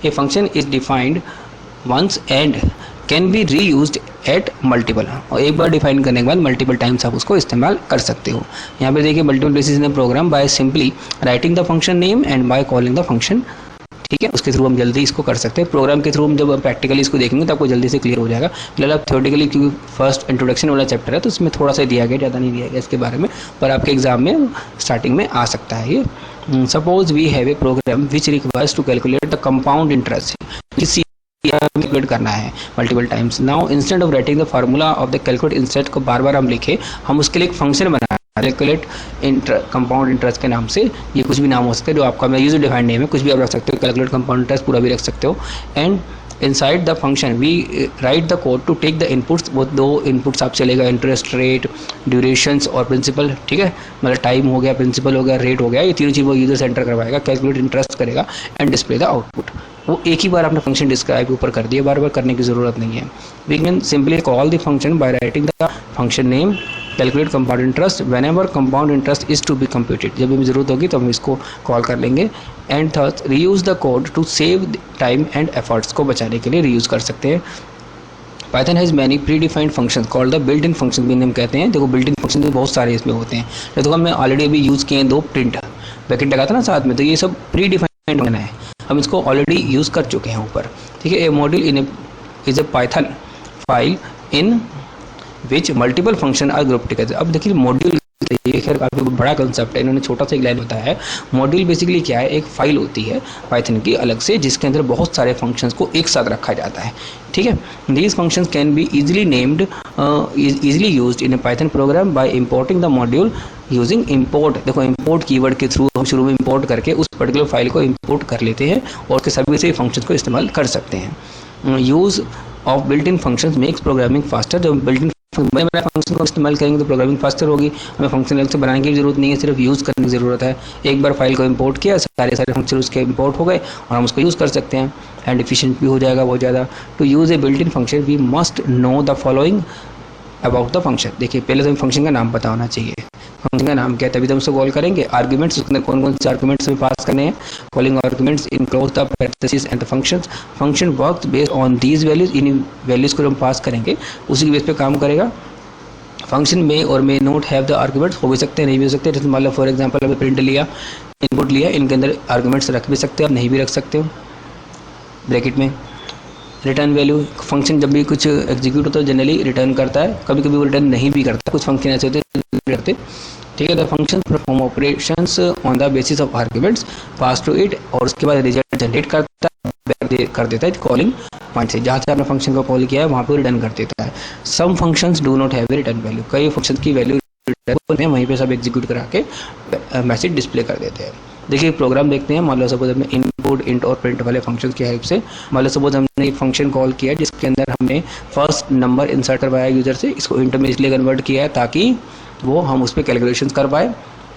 A function is defined once and can be reused at multiple, और एक बार डिफाइन करने के बाद मल्टीपल टाइम्स आप उसको इस्तेमाल कर सकते हो। यहाँ पे देखिए multiple basis in program by simply writing the function name and by calling the function, ठीक है, उसके थ्रू हम जल्दी इसको कर सकते हैं। प्रोग्राम के थ्रू हम जब प्रैक्टिकली इसको देखेंगे तो आपको जल्दी से क्लियर हो जाएगा। फिलहाल आप थ्योरेटिकली, क्योंकि फर्स्ट इंट्रोडक्शन वाला चैप्टर है तो इसमें थोड़ा सा दिया गया, ज़्यादा नहीं दिया गया इसके बारे में, पर आपके एग्जाम में स्टार्टिंग में आ सकता है ये। Suppose we have a program which requires to calculate the compound interest, किसी कैलकुलेट करना है multiple times. Now instead of writing the formula of the calculate instead को बार बार हम लिखे, हम उसके लिए एक फंक्शन बनाए कैलकुलेट कंपाउंड इंटरेस्ट के नाम से। ये कुछ भी नाम हो सकता है जो आपका, मैं यूजर डिफाइंड नेम है, कुछ भी आप रख सकते हो, कैलकुलेट कंपाउंड इंटरेस्ट पूरा भी रख सकते हो। And inside the function we write the code to take the inputs, वो 2 इनपुट्स आप चलेगा, इंटरेस्ट रेट, ड्यूरेशंस और प्रिंसिपल, ठीक है, मतलब टाइम हो गया, प्रिंसिपल हो गया, रेट हो गया, ये तीनों चीज़ वो यूजर सेंटर करवाएगा, कैलकुलेट इंटरेस्ट करेगा एंड डिस्प्ले द आउटपुट। वो एक ही बार आपने फंक्शन डिस्क्राइब ऊपर कर दिया, बार बार करने की ज़रूरत नहीं है। We can simply call the function by writing the function name calculate compound interest whenever compound interest is to be computed, जब हमें ज़रूरत होगी तो हम इसको कॉल कर लेंगे। And third reuse the code to save time and efforts, को बचाने के लिए रीयूज़ कर सकते हैं। Python has many predefined function called the built in function भी हम कहते हैं। देखो बिल्ट इन फंक्शन तो बहुत सारे इसमें होते हैं, देखो हमने ऑलरेडी अभी यूज़ किए हैं 2 प्रिंट ब्रैकेट लगा था ना साथ में, तो ये सब प्री डिफाइंड फंक्शन है, हम इसको ऑलरेडी यूज़ कर चुके हैं ऊपर, ठीक है। A module in is a Python file in which multiple function are group together. अब देखिए मॉड्यूल, ये खैर काफ़ी बड़ा कंसेप्ट है, इन्होंने छोटा सा एक लाइन बताया है। मॉड्यूल बेसिकली क्या है, एक फाइल होती है पाइथन की अलग से, जिसके अंदर बहुत सारे फंक्शंस को एक साथ रखा जाता है, ठीक है। These functions can be easily named, easily used in a Python program by importing the module using import. देखो इंपोर्ट कीवर्ड के थ्रू हम शुरू में इंपोर्ट करके उस पर्टिकुलर फाइल को इंपोर्ट कर लेते हैं और उसके सभी से फंक्शंस को इस्तेमाल कर सकते हैं। Use of built in functions makes programming faster. जब बिल्ट इन फंक्शन को इस्तेमाल करेंगे तो प्रोग्रामिंग फास्टर होगी, हमें फंक्शन अलग से बनाने की जरूरत नहीं है, सिर्फ यूज़ करने की ज़रूरत है। एक बार फाइल को इंपोर्ट किया, सारे फंक्शन उसके इंपोर्ट हो गए और हम उसको यूज़ कर सकते हैं, एंड एफिशिएंट भी हो जाएगा बहुत ज़्यादा। To use a built in function we must know the following about the function. देखिए पहले तो हमें फंक्शन का नाम पता होना चाहिए, फंक्शन का नाम क्या है, तभी तो हम उसको कॉल करेंगे। आर्ग्यूमेंट्स, उसके अंदर कौन कौन से आर्ग्यूमेंट्स हमें पास करने हैं। Calling arguments enclose the parenthesis and the functions. Function works based on these values, in values को हम पास करेंगे, उसी के बेस पे काम करेगा। फंक्शन में और मे नोट हैव द आर्ग्यूमेंट्स, हो भी सकते हैं नहीं भी हो सकते। जैसे मान लो फॉर एग्जांपल हमें प्रिंट लिया, इनपुट लिया, इनके अंदर आर्ग्यूमेंट्स रख भी सकते हो और नहीं भी रख सकते हो ब्रैकेट में। रिटर्न वैल्यू, फंक्शन जब भी कुछ एग्जीक्यूट होता है जनरली रिटर्न करता है, कभी कभी वो रिटर्न नहीं भी करता, कुछ फंक्शन ऐसे होते हैं। ठीक है, the function perform operations on the basis of arguments pass to it, और उसके बाद रिजल्ट जनरेट करता है, कर देता है कॉलिंग पॉइंट से, जहाँ से आपने फंक्शन को कॉल किया है वहाँ पे रिटर्न कर देता है। Some functions do not have return value, कई फंक्शन की वैल्यू वहीं पे सब एग्जीक्यूट करा के मैसेज डिस्प्ले कर देते हैं। देखिए प्रोग्राम देखते हैं। मान लो सपोज हमने इनपुट, इंट और प्रिंट वाले फंक्शन की हेल्प से, मान लो सपोज हमने एक फंक्शन कॉल किया जिसके अंदर हमने फर्स्ट नंबर इंसर्ट करवाया यूजर से, इसको इंट में इसलिए कन्वर्ट किया है ताकि वो हम उस पर कैलकुलेशन कर पाए।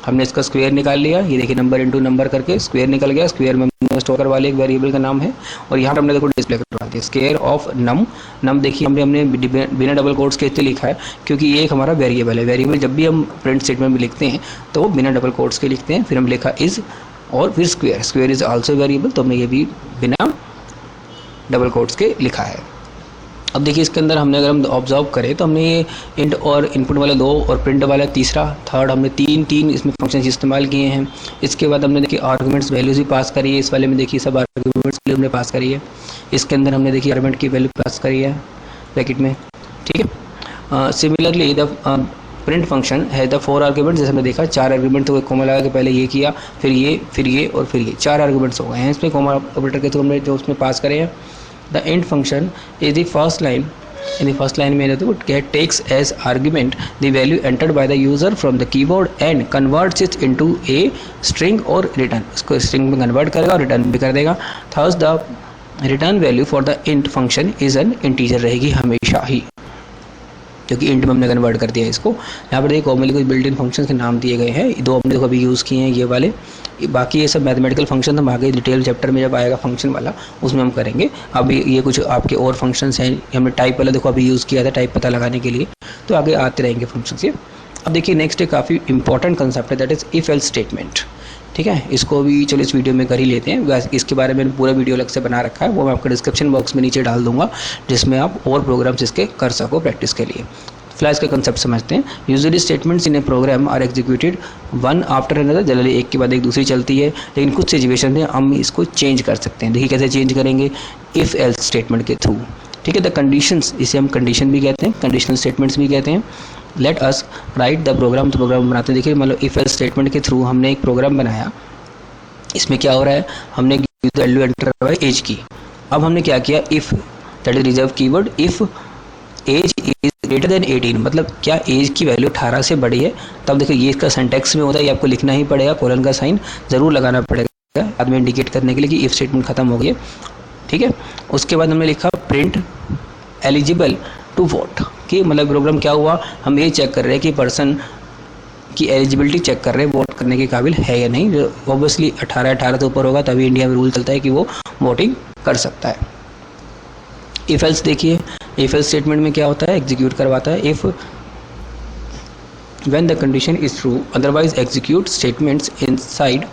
हमने इसका स्क्वायर निकाल लिया, ये देखिए नंबर इंटू नंबर करके स्क्वायर निकल गया। स्क्वायर में हमने स्टोर करवा लिया, एक वेरिएबल का नाम है, और यहाँ पर हमने देखो डिस्प्ले करवा दिया स्क्वायर ऑफ नम। नम देखिए हमने बिना डबल कोट्स के इसलिए लिखा है क्योंकि ये एक हमारा वेरिएबल है। वेरिएबल जब भी हम प्रिंट स्टेटमेंट में लिखते हैं तो बिना डबल कोट्स के लिखते हैं। फिर हम लिखा इज और फिर square, square is also variable, तो हमने ये भी बिना डबल कोट्स के लिखा है। अब देखिए इसके अंदर हमने अगर हम ऑब्जर्व करें तो हमने ये इंट और इनपुट वाला 2 और प्रिंट वाला तीसरा, थर्ड, हमने तीन इसमें फंक्शन इस्तेमाल किए हैं। इसके बाद हमने देखिए आर्गुमेंट्स वैल्यूज भी पास करी है। इस वाले में देखिए सब आर्गुमेंट्स वैल्यू हमने पास करी है। इसके अंदर हमने देखिए आर्गुमेंट की वैल्यू पास करी है ब्रैकेट में। ठीक है, सिमिलरली द प्रिंट फंक्शन है द 4 आर्गुमेंट्स, जैसे हमने देखा 4 आर्गुमेंट तो कोमा लगा के पहले ये किया, फिर ये और फिर ये 4 आर्गुमेंट्स हो गए हैं इसमें कोमा ऑपरेटर के थ्रू हमने जो उसमें पास करे हैं। The int function is the first line, in the first line में तो get takes as argument the value entered by the user from the keyboard and converts it into a string or return, इसको string में convert करेगा और return भी कर देगा। thus the return value for the int function is an integer रहेगी हमेशा ही, क्योंकि इंट में हमने कन्वर्ट कर दिया इसको। यहाँ पर देखिए कॉमनली कुछ बिल्ट इन फंक्शन के नाम दिए गए हैं, 2 हमने कभी यूज़ किए हैं ये वाले, बाकी ये सब मैथमेटिकल फंक्शन हम आगे डिटेल चैप्टर में जब आएगा फंक्शन वाला उसमें हम करेंगे। अभी ये कुछ आपके और फंक्शंस हैं, हमने टाइप वाला देखो अभी यूज़ किया था टाइप पता लगाने के लिए, तो आगे आते रहेंगे फंक्शंस ये। अब देखिए नेक्स्ट एक काफ़ी इंपॉर्टेंट कंसेप्ट है, that is if else statement. ठीक है, इसको भी चलो इस वीडियो में कर ही लेते हैं। इसके बारे में पूरा वीडियो अलग से बना रखा है, वो मैं आपको डिस्क्रिप्शन बॉक्स में नीचे डाल दूंगा, जिसमें आप और प्रोग्राम्स इसके कर सको प्रैक्टिस के लिए। फिलहाल इसका कंसेप्ट समझते हैं। Usually statements in a program are executed one after another, generally एक के बाद एक दूसरी चलती है, लेकिन कुछ सिचुएशन में हम इसको चेंज कर सकते हैं। देखिए कैसे चेंज करेंगे, इफ़ एल्स स्टेटमेंट के थ्रू। ठीक है, द कंडीशंस, इसे हम कंडीशन भी कहते हैं, कंडीशनल स्टेटमेंट्स भी कहते हैं। Let us write the program, तो प्रोग्राम बनाते हैं। देखिए मतलब इफ़ एल्स स्टेटमेंट के थ्रू हमने एक प्रोग्राम बनाया, इसमें क्या हो रहा है, हमने वैल्यू एंटर करवाई एज की। अब हमने क्या किया, if that is reserve keyword, if age is greater than 18, मतलब क्या एज की वैल्यू 18 से बड़ी है, तब देखिए ये इसका सिंटैक्स में होता है, ये आपको लिखना ही पड़ेगा, कोलन का साइन ज़रूर लगाना पड़ेगा बाद में इंडिकेट करने के लिए कि इफ स्टेटमेंट खत्म हो गई है। ठीक है, उसके बाद हमने लिखा प्रिंट एलिजिबल टू वोट, कि मतलब प्रोग्राम क्या हुआ, हम ये चेक कर रहे हैं कि पर्सन की एलिजिबिलिटी चेक कर रहे हैं, वोट करने के काबिल है या नहीं। ऑब्वियसली 18 से ऊपर होगा तभी इंडिया में रूल चलता है कि वो वोटिंग कर सकता है। इफ एल्स देखिए, इफ एल्स स्टेटमेंट में क्या होता है, एग्जीक्यूट करवाता है। If when the condition is true otherwise execute statements inside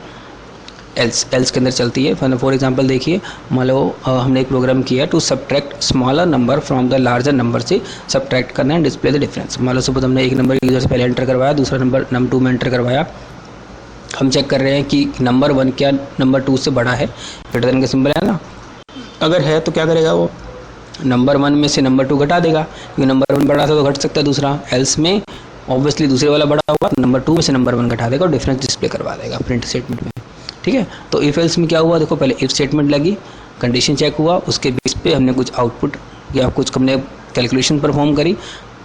else, else के अंदर चलती है। फॉर एग्जांपल देखिए, मान लो हमने एक प्रोग्राम किया to subtract smaller number from the larger number, से सब्ट्रैक्ट करना है, डिस्प्ले द डिफरेंस। मान लो सपोज हमने एक नंबर यूजर से पहले एंटर करवाया, दूसरा नंबर नंबर 2 में एंटर करवाया। हम चेक कर रहे हैं कि नंबर 1 क्या नंबर 2 से बड़ा है, ग्रेटर देन का सिंबल है ना, अगर है तो क्या करेगा वो नंबर 1 में से नंबर 2 घटा देगा, क्योंकि नंबर 1 बड़ा था तो घट सकता है दूसरा। एल्स में ऑब्वियसली दूसरे वाला बड़ा हुआ, नंबर 2 में से नंबर 1 घटा देगा और डिफरेंस डिस्प्ले करवा देगा प्रिंट स्टेटमेंट में। ठीक है, तो इफ एल्स में क्या हुआ, देखो पहले इफ स्टेटमेंट लगी, कंडीशन चेक हुआ, उसके बेस पे हमने कुछ आउटपुट या कुछ हमने कैलकुलेशन परफॉर्म करी।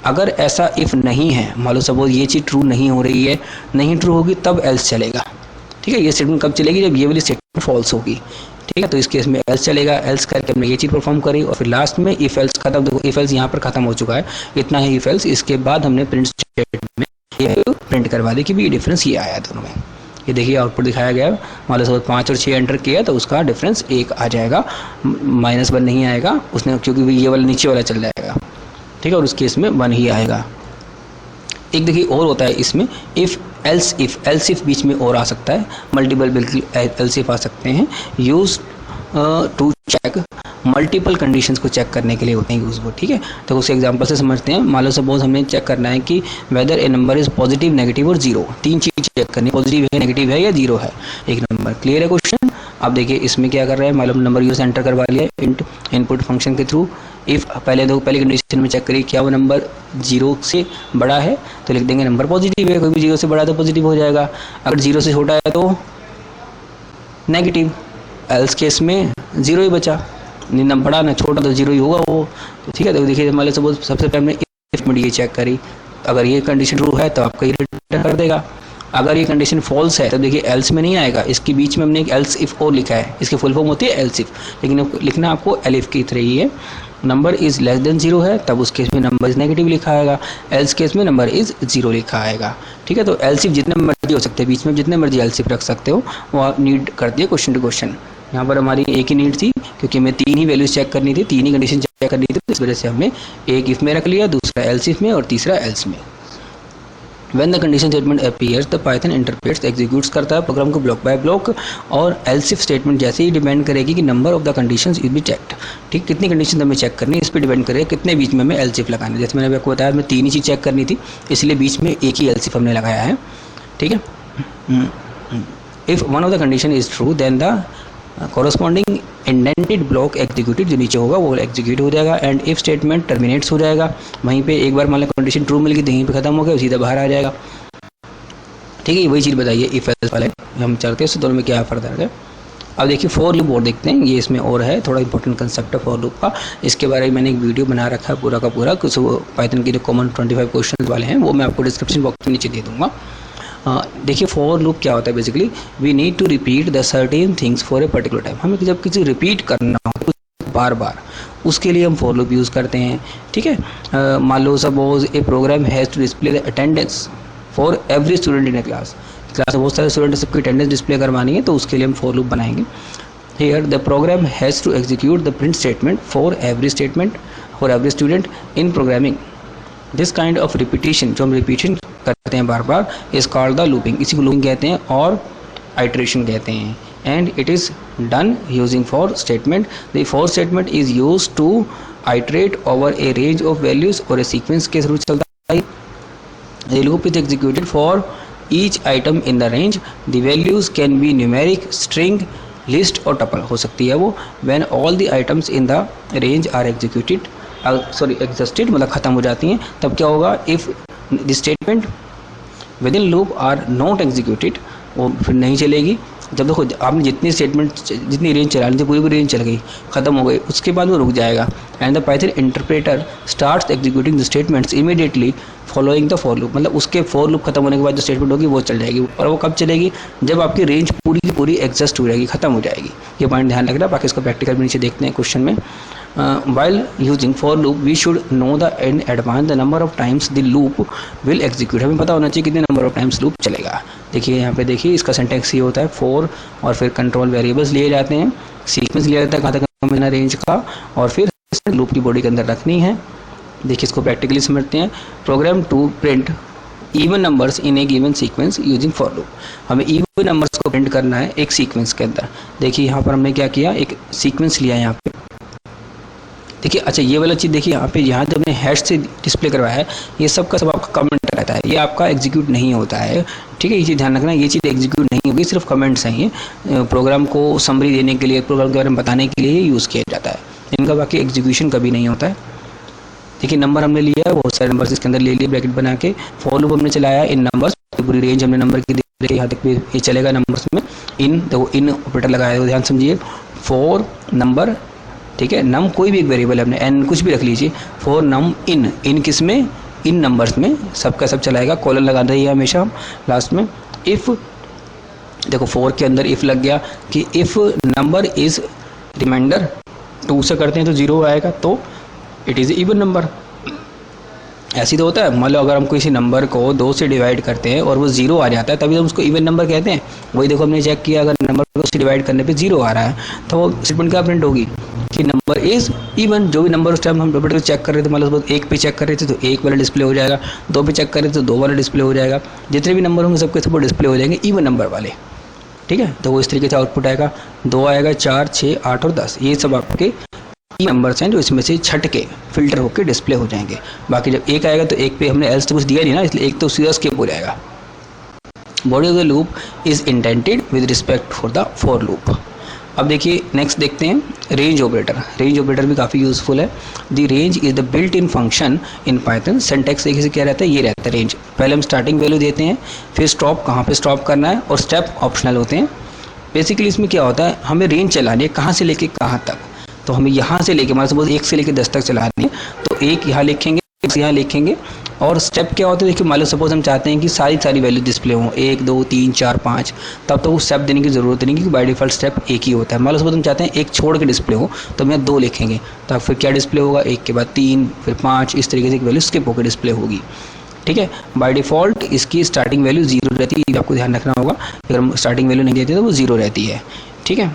अगर ऐसा इफ नहीं है, मान लो सपोज ये चीज़ ट्रू नहीं हो रही है, नहीं ट्रू होगी तब एल्स चलेगा। ठीक है, ये स्टेटमेंट कब चलेगी, जब ये वाली स्टेटमेंट फॉल्स होगी। ठीक है, तो इस केस में एल्स चलेगा। एल्स करके हमने ये चीज़ परफॉर्म करी और फिर लास्ट में इफ एल्स खत्म। देखो इफ एल्स यहाँ पर खत्म हो चुका है, इतना ही इफ एल्स। इसके बाद हमने प्रिंट स्टेटमेंट में ये प्रिंट करवा दी कि भी ये डिफरेंस ये आया दोनों में। ये देखिए आउटपुट दिखाया गया, मान लो 5 और 6 एंटर किया तो उसका डिफरेंस 1 आ जाएगा, -1 नहीं आएगा उसने, क्योंकि ये वाला नीचे वाला चल जाएगा। ठीक है, और उस केस में 1 ही आएगा। एक देखिए और होता है इसमें इफ़ एल्स इफ बीच में और आ सकता है, मल्टीपल बिल्कुल एल्स इफ आ सकते हैं। Use to check multiple conditions को चेक करने के लिए होते हैं यूज वो, ठीक है। तो उस एग्जांपल से समझते हैं। मान लो सपोज हमें चेक करना है कि whether a number is positive, negative और जीरो, तीन चीज़ चेक करनी, पॉजिटिव है, नेगेटिव है या जीरो है एक नंबर। क्लियर है क्वेश्चन? अब देखिए इसमें क्या कर रहे हैं, मालूम नंबर यूज एंटर करवा लिया इनपुट फंक्शन के थ्रू। इफ़ पहली कंडीशन में चेक करिए क्या वो नंबर जीरो से बड़ा है, तो लिख देंगे नंबर पॉजिटिव है, कोई भी जीरो से बड़ा तो पॉजिटिव हो जाएगा। अगर जीरो से छोटा है तो नेगेटिव, एल्स केस में जीरो ही बचा, ना बड़ा ना छोटा तो जीरो ही होगा वो। तो ठीक है, तो देखिए मान लो सपोज सबसे पहले हमने इफ में ये चेक करी, अगर ये कंडीशन ट्रू है तो आपका ये रिटर्न कर देगा। अगर ये कंडीशन फॉल्स है तो देखिए एल्स में नहीं आएगा, इसके बीच में हमने एक एल्स इफ और लिखा है, इसकी फुल फॉर्म होती है एल्स इफ, लेकिन लिखना आपको एलिफ की तरह ही है। Number is less than zero है तब उस केस में नंबर इज नेगेटिव लिखा आएगा, एल्स केस में नंबर इज जीरो लिखा आएगा, ठीक है। तो एल्स इफ जितने मर्जी हो सकते हैं, बीच में जितने मर्जी एल्स इफ रख सकते हो, वो नीड करती है क्वेश्चन टू क्वेश्चन। यहाँ पर हमारी एक ही नीड थी क्योंकि हमें तीन ही वैल्यूज चेक करनी थी, तीन ही कंडीशन चेक करनी थी, इस वजह से हमने एक इफ में रख लिया, दूसरा एल्स इफ में और तीसरा एल्स में। When the condition statement appears, the Python interprets, executes करता है प्रोग्राम को ब्लॉक बाय ब्लॉक, और else if स्टेटमेंट जैसे ही डिपेंड करेगी कि number of the conditions will be checked, ठीक, कितनी कंडीशन हमें चेक करनी है इस पर डिपेंड करेगा कितने बीच में हमें else if लगाना है। जैसे मैंने आपको बताया हमें तीन ही चीज़ चेक करनी थी, इसलिए बीच में एक ही else if हमने लगाया है, ठीक है। If one of the condition is true then the corresponding indented block executed, जो नीचे होगा वो एग्जीक्यूट हो जाएगा, एंड इफ स्टेटमेंट टर्मिनेट्स हो जाएगा वहीं पे। एक बार मान लो कंडीशन ट्रू मिल गई तो यहीं पे खत्म हो गया, सीधा बाहर आ जाएगा, ठीक है। वही चीज़ बताइए इफ एल्स वाले हम चलते हैं, उससे दोनों में क्या फर्क है। अब देखिए फॉर लूप और देखते हैं, ये इसमें और है थोड़ा इंपॉर्टेंट कंसेप्ट है फॉर लूप का, इसके बारे में मैंने एक वीडियो बना रखा है पूरा का पूरा, कुछ पाइथन के जो कॉमन 25 क्वेश्चन वाले हैं वो मैं आपको डिस्क्रिप्शन बॉक्स में नीचे दे दूँगा। देखिए फॉर लूप क्या होता है, basically we need to repeat the certain things for a particular time. हमें जब किसी रिपीट करना हो बार बार, उसके लिए हम फॉर लूप यूज़ करते हैं, ठीक है। मान लो suppose a program has to display the attendance for every student in a class में बहुत सारे स्टूडेंट सबकी अटेंडेंस डिस्प्ले करवानी है, तो उसके लिए हम फॉर लूप बनाएंगे। Here the program has to execute the print statement for every student in programming. This kind of repetition, जो हम रिपीटेशन करते हैं बार बार, इज कॉल्ड द लूपिंग, इसी को लूपिंग कहते हैं और आइटरेशन कहते हैं। And it is done using for statement. The for statement is use to iterate over a range of values और ए सीक्वेंस के थ्रू चलता है। The loop is executed for each item in the range. The values can be numeric, string, list और tuple हो सकती है वो। When all the items in the range are executed exhausted, मतलब ख़त्म हो जाती हैं, तब क्या होगा, if the statement within loop are not executed, वो फिर नहीं चलेगी। जब देखो आपने जितनी स्टेटमेंट जितनी रेंज चलानी थी पूरी रेंज चल गई, ख़त्म हो गई, उसके बाद वो रुक जाएगा। And the Python interpreter starts executing the statements immediately following the for loop, मतलब उसके फॉर लूप खत्म होने के बाद जो स्टेटमेंट होगी वो चल जाएगी। और वो कब चलेगी, जब आपकी रेंज पूरी की पूरी एग्जस्ट हो जाएगी, ख़त्म हो जाएगी। ये पॉइंट ध्यान रखना। बाकी इसको प्रैक्टिकल भी नीचे देखते हैं क्वेश्चन में। While using for loop we should know the in advance the number of times the loop will execute। हमें पता होना चाहिए कितने नंबर ऑफ टाइम्स लूप चलेगा। देखिए यहाँ पे देखिए इसका सिंटैक्स ये होता है, फॉर और फिर कंट्रोल वेरिएबल्स लिए जाते हैं, सीक्वेंस लिया जाता है कहाँ तक मिलना रेंज का, और फिर लूप की बॉडी के अंदर रखनी है। देखिए इसको प्रैक्टिकली समझते हैं। Program to print even numbers in a given sequence using for loop. हमें इवन नंबर्स को प्रिंट करना है एक सीक्वेंस के अंदर। देखिए यहाँ पर हमने क्या किया, एक सीक्वेंस लिया यहाँ पे। देखिए अच्छा ये वाला चीज़ देखिए यहाँ पे, यहाँ जब हमने हैश से डिस्प्ले करवाया है, ये सब का सब आपका कमेंट रहता है, ये आपका एग्जीक्यूट नहीं होता है, ठीक है। ये चीज़ ध्यान रखना, ये चीज़ एग्जीक्यूट नहीं होगी, सिर्फ कमेंट्स हैं। ये प्रोग्राम को समरी देने के लिए, प्रोग्राम के बारे में बताने के लिए यूज़ किया जाता है, इनका बाकी एग्जीक्यूशन कभी नहीं होता है। देखिए नंबर हमने लिया है, बहुत सारे नंबर्स इसके अंदर ले लिए ब्रैकेट बना के, फॉर लूप हमने चलाया इन नंबर्स, पूरी रेंज हमने नंबर की देखी, यहाँ तक भी ये चलेगा नंबर्स में। इन देखो इन ऑपरेटर लगाया है, ध्यान समझिए, फॉर नंबर, ठीक है, नम कोई भी एक वेरिएबल है, हमने एन कुछ भी रख लीजिए, फॉर नम इन किस में, इन नंबर्स में, सबका सब चलाएगा। कॉलन लगा रही है हमेशा हम लास्ट में। इफ़ देखो फॉर के अंदर इफ़ लग गया कि इफ़ नंबर इज़ रिमाइंडर 2 से करते हैं तो 0 आएगा, तो इट इज़ इवन नंबर। ऐसी तो होता है, मान लो अगर हम किसी नंबर को 2 से डिवाइड करते हैं और वो 0 आ जाता है, तभी हम उसको इवन नंबर कहते हैं। वही देखो हमने चेक किया, अगर नंबर को 2 से डिवाइड करने पे 0 आ रहा है तो वो स्टेटमेंट क्या प्रिंट होगी, कि नंबर इज इवन। जो भी नंबर उस टाइम हम ऑपरेटर चेक कर रहे थे, मान लो एक पे चेक कर रहे थे तो एक वाला डिस्प्ले हो जाएगा, दो पे चेक कर रहे थे तो दो वाला डिस्प्ले हो जाएगा, जितने भी नंबर होंगे सबके सब वो डिस्प्ले हो जाएंगे इवन नंबर वाले। ठीक है, तो वो इस तरीके से आउटपुट आएगा। 2 आएगा, 4, 6, 8 और 10, ये सब आपके ई नंबर्स हैं जो इसमें से छट के फिल्टर होकर डिस्प्ले हो जाएंगे। बाकी जब एक आएगा तो एक पे हमने एल्स तो कुछ दिया नहीं ना, इसलिए एक तो सीधा स्किप हो जाएगा। Body of the loop is intended with respect for the for loop. अब देखिए नेक्स्ट देखते हैं रेंज ऑपरेटर। रेंज ऑपरेटर भी काफ़ी यूजफुल है। The range is the built in function in Python. Syntax देखिए से क्या रहता है, ये रहता है रेंज। पहले हम स्टार्टिंग वैल्यू देते हैं, फिर स्टॉप कहाँ पे स्टॉप करना है, और स्टेप ऑप्शनल होते हैं। बेसिकली इसमें क्या होता है, हमें रेंज चलानी है कहाँ से लेके कहाँ तक। तो हमें यहाँ से लेके, मान सपोज 1 से लेके 10 तक चलानी है, तो 1 यहाँ लिखेंगे, 1 यहाँ लिखेंगे। और स्टेप क्या होता है, देखिए मान लो सपोज हम चाहते हैं कि सारी वैल्यू डिस्प्ले हो, 1, 2, 3, 4, 5, तब तो वो स्टेप देने की ज़रूरत नहीं, क्योंकि बाय डिफ़ॉल्ट स्टेप एक ही होता है। मान लो सपोज हम चाहते हैं 1 छोड़ के डिस्प्ले हो, तो हम यहाँ 2 लिखेंगे, तो फिर क्या डिस्प्ले होगा, 1 के बाद 3, फिर 5, इस तरीके से एक वैल्यू स्किप होकर डिस्प्ले होगी। ठीक है, बाय डिफ़ॉल्ट इसकी स्टार्टिंग वैल्यू 0 रहती है, आपको ध्यान रखना होगा। अगर हम स्टार्टिंग वैल्यू नहीं देते तो वो 0 रहती है। ठीक है,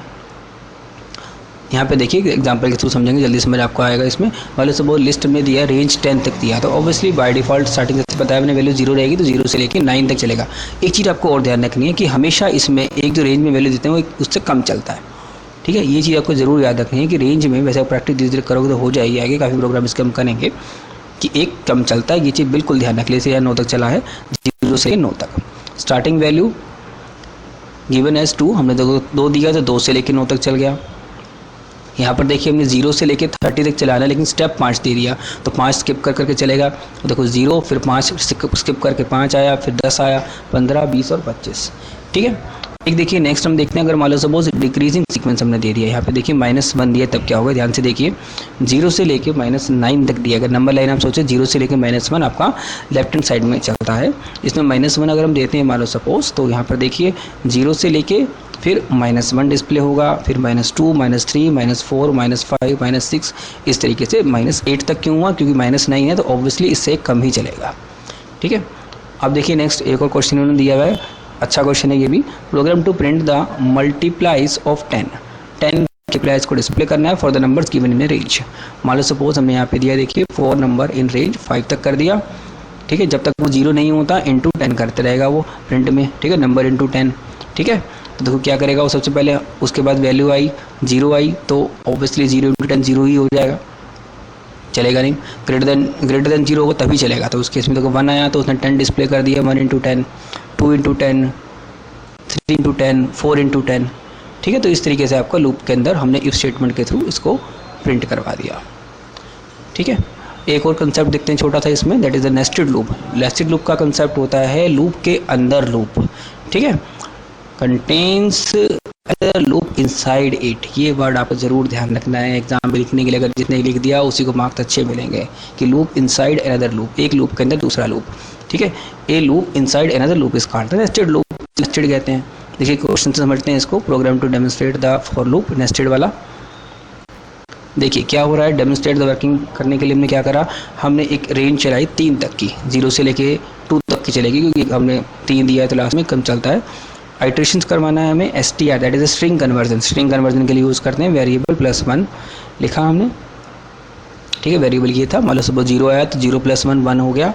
यहाँ पे देखिए एग्जांपल के थ्रू समझेंगे, जल्दी समझ आपको आएगा। इसमें वाले सपोज लिस्ट में दिया रेंज 10 तक दिया, तो ऑब्वियसली बाय डिफ़ॉल्ट स्टार्टिंग से बताया मैंने वैल्यू 0 रहेगी, तो 0 से लेके 9 तक चलेगा। एक चीज़ आपको और ध्यान रखनी है कि हमेशा इसमें एक जो रेंज में वैल्यू देते हैं वो उससे कम चलता है। ठीक है, ये चीज़ आपको ज़रूर याद रखनी है कि रेंज में वैसे प्रैक्टिस धीरे धीरे करोगे तो हो जाएगी, आगे काफ़ी प्रोग्राम इसके हम करेंगे कि एक कम चलता है। ये चीज़ बिल्कुल ध्यान रख लीजिए। यहाँ 9 तक चला है, 0 से 9 तक। स्टार्टिंग वैल्यू गिवन एज 2, हमने 2 दिया तो 2 से लेके 9 तक चल गया। यहाँ पर देखिए हमने 0 से लेके 30 तक चलाना है, लेकिन स्टेप 5 दे दिया, तो 5 स्किप कर करके चलेगा। तो देखो 0, फिर 5 स्किप करके 5 आया, फिर 10 आया, 15, 20 और 25। ठीक है, एक देखिए नेक्स्ट हम देखते हैं, अगर मान लो सपोज डिक्रीजिंग सीक्वेंस हमने दे दिया, यहाँ पे देखिए -1 दिया, तब क्या होगा, ध्यान से देखिए। 0 से लेके -9 तक दिया, अगर नंबर लाइन आप सोचे 0 से लेके -1 आपका लेफ्ट हैंड साइड में चलता है। इसमें -1 अगर हम देते हैं मान लो सपोज, तो यहाँ पर देखिए 0 से लेके फिर -1 डिस्प्ले होगा, फिर -2, -3, -4, -5, -6, इस तरीके से -8 तक क्यों हुआ, क्योंकि -9 है तो ऑब्वियसली इससे कम ही चलेगा। ठीक है, अब देखिए नेक्स्ट एक और क्वेश्चन उन्होंने दिया हुआ है, अच्छा क्वेश्चन है ये भी। Program to print the multiples of 10 multiples को डिस्प्ले करना है for the numbers given in a range. मान लो सपोज हमने यहाँ पे दिया, देखिए 4 नंबर इन रेंज 5 तक कर दिया। ठीक है, जब तक वो 0 नहीं होता इंटू 10 करते रहेगा वो प्रिंट में। ठीक है, नंबर इंटू 10। ठीक है, तो देखो क्या करेगा वो, सबसे पहले उसके बाद वैल्यू आई 0 आई, तो ऑब्वियसली 0 इंटू 10 0 ही हो जाएगा, चलेगा नहीं। ग्रेटर देन 0 हो तभी चलेगा, तो उस केस में देखो 1 आया तो उसने 10 डिस्प्ले कर दिया, 1 इंटू 10, 2 इंटू 10, 3 इंटू 10, 4 इंटू 10। ठीक है, तो इस तरीके से आपका लूप के अंदर हमने इफ स्टेटमेंट के थ्रू इसको प्रिंट करवा दिया। ठीक है, एक और कंसेप्ट देखते हैं छोटा सा इसमें, that is the nested loop. Nested loop का कंसेप्ट होता है लूप के अंदर लूप। ठीक है, कंटेन्स लूप इनसाइड इट, ये वर्ड आपको ज़रूर ध्यान रखना है एग्जाम में लिखने के लिए। अगर जितने लिख दिया उसी को मार्क्स अच्छे मिलेंगे कि लूप इनसाइड अनदर लूप, एक लूप के अंदर दूसरा लूप। ठीक है, a loop inside another loop is called nested loop, nested कहते हैं। देखिए क्वेश्चन से समझते हैं इसको, program to demonstrate the for loop, nested वाला। देखिए क्या हो रहा है, डेमोन्स्ट्रेट द वर्किंग करने के लिए हमने क्या करा, हमने एक रेंज चलाई 3 तक की, 0 से लेके 2 तक की चलेगी, क्योंकि हमने 3 दिया है तो लास्ट में कम चलता है। आइट्रेशंस करवाना है हमें, str that is string conversion. String conversion के लिए यूज़ करते हैं वेरिएबल +1 लिखा हमने। ठीक है, वेरिएबल ये था, मान लो सपोज 0 आया तो 0 + 1 1 हो गया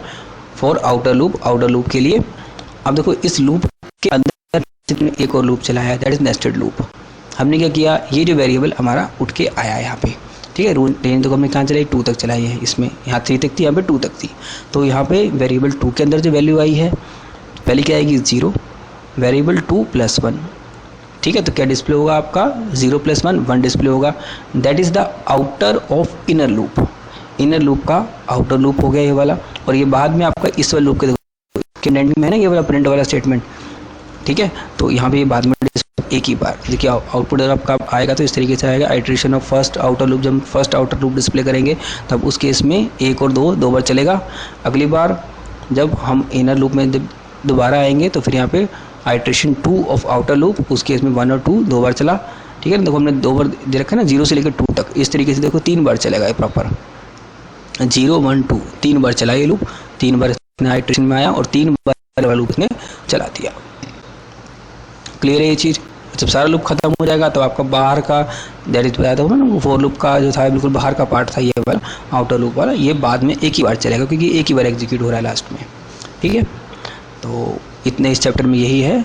फॉर आउटर लूप के लिए। अब देखो इस लूप के अंदर एक और लूप चलाया, दैट इज नेस्टेड लूप। हमने क्या किया, ये जो वेरिएबल हमारा उठ के आया यहाँ पे। ठीक है, रेंज तो हमने कहाँ चलाई, 2 तक चलाई है, इसमें यहाँ 3 तक थी, यहाँ पे 2 तक थी। तो यहाँ पे वेरिएबल 2 के अंदर जो वैल्यू आई है, पहले क्या आएगी 0, वेरिएबल 2 + 1। ठीक है, तो क्या डिस्प्ले होगा आपका, 0 + 1 1 डिस्प्ले होगा। That is the outer of inner loop. Inner loop का आउटर लूप हो गया ये वाला, और ये बाद में आपका इस वाले लूप के एंड में है ना ये वाला प्रिंट वाला स्टेटमेंट। ठीक है, तो यहाँ पे ये बाद में एक ही बार देखिए आउटपुट आपका आएगा तो इस तरीके से आएगा। Iteration of first outer loop, जब फर्स्ट आउटर लूप डिस्प्ले करेंगे तब उस केस में 1 और 2 बार चलेगा। अगली बार जब हम इनर लूप में दोबारा आएंगे तो फिर यहाँ पे आइट्रेशन 2 ऑफ आउटर लूप, उस केस में 1 और 2 2 बार चला। ठीक है, देखो हमने 2 बार दे रखा है ना, 0 से लेकर 2 तक, इस तरीके से देखो 3 बार चलेगा ये प्रॉपर, 0 1 2 3 बार चला ये लूप, 3 बार आइट्रेशन में आया और 3 बार वाला लूप ने चला दिया। क्लियर है ये चीज़, जब सारा लूप खत्म हो जाएगा तो आपका बाहर का दैट इज बताया था ना, वो फोर लूप का जो था बिल्कुल बाहर का पार्ट था ये वाला आउटर लूप वाला, ये बाद में एक ही बार चलेगा क्योंकि एक ही बार एग्जीक्यूट हो रहा है लास्ट में। ठीक है, तो इतने इस चैप्टर में यही है।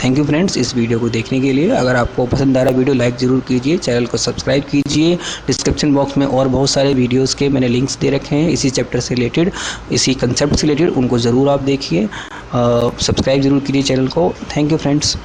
थैंक यू फ्रेंड्स इस वीडियो को देखने के लिए। अगर आपको पसंद आ रहा वीडियो लाइक ज़रूर कीजिए, चैनल को सब्सक्राइब कीजिए। डिस्क्रिप्शन बॉक्स में और बहुत सारे वीडियोस के मैंने लिंक्स दे रखे हैं इसी चैप्टर से रिलेटेड, इसी कंसेप्ट से रिलेटेड, उनको ज़रूर आप देखिए। सब्सक्राइब ज़रूर कीजिए चैनल को। Thank you friends.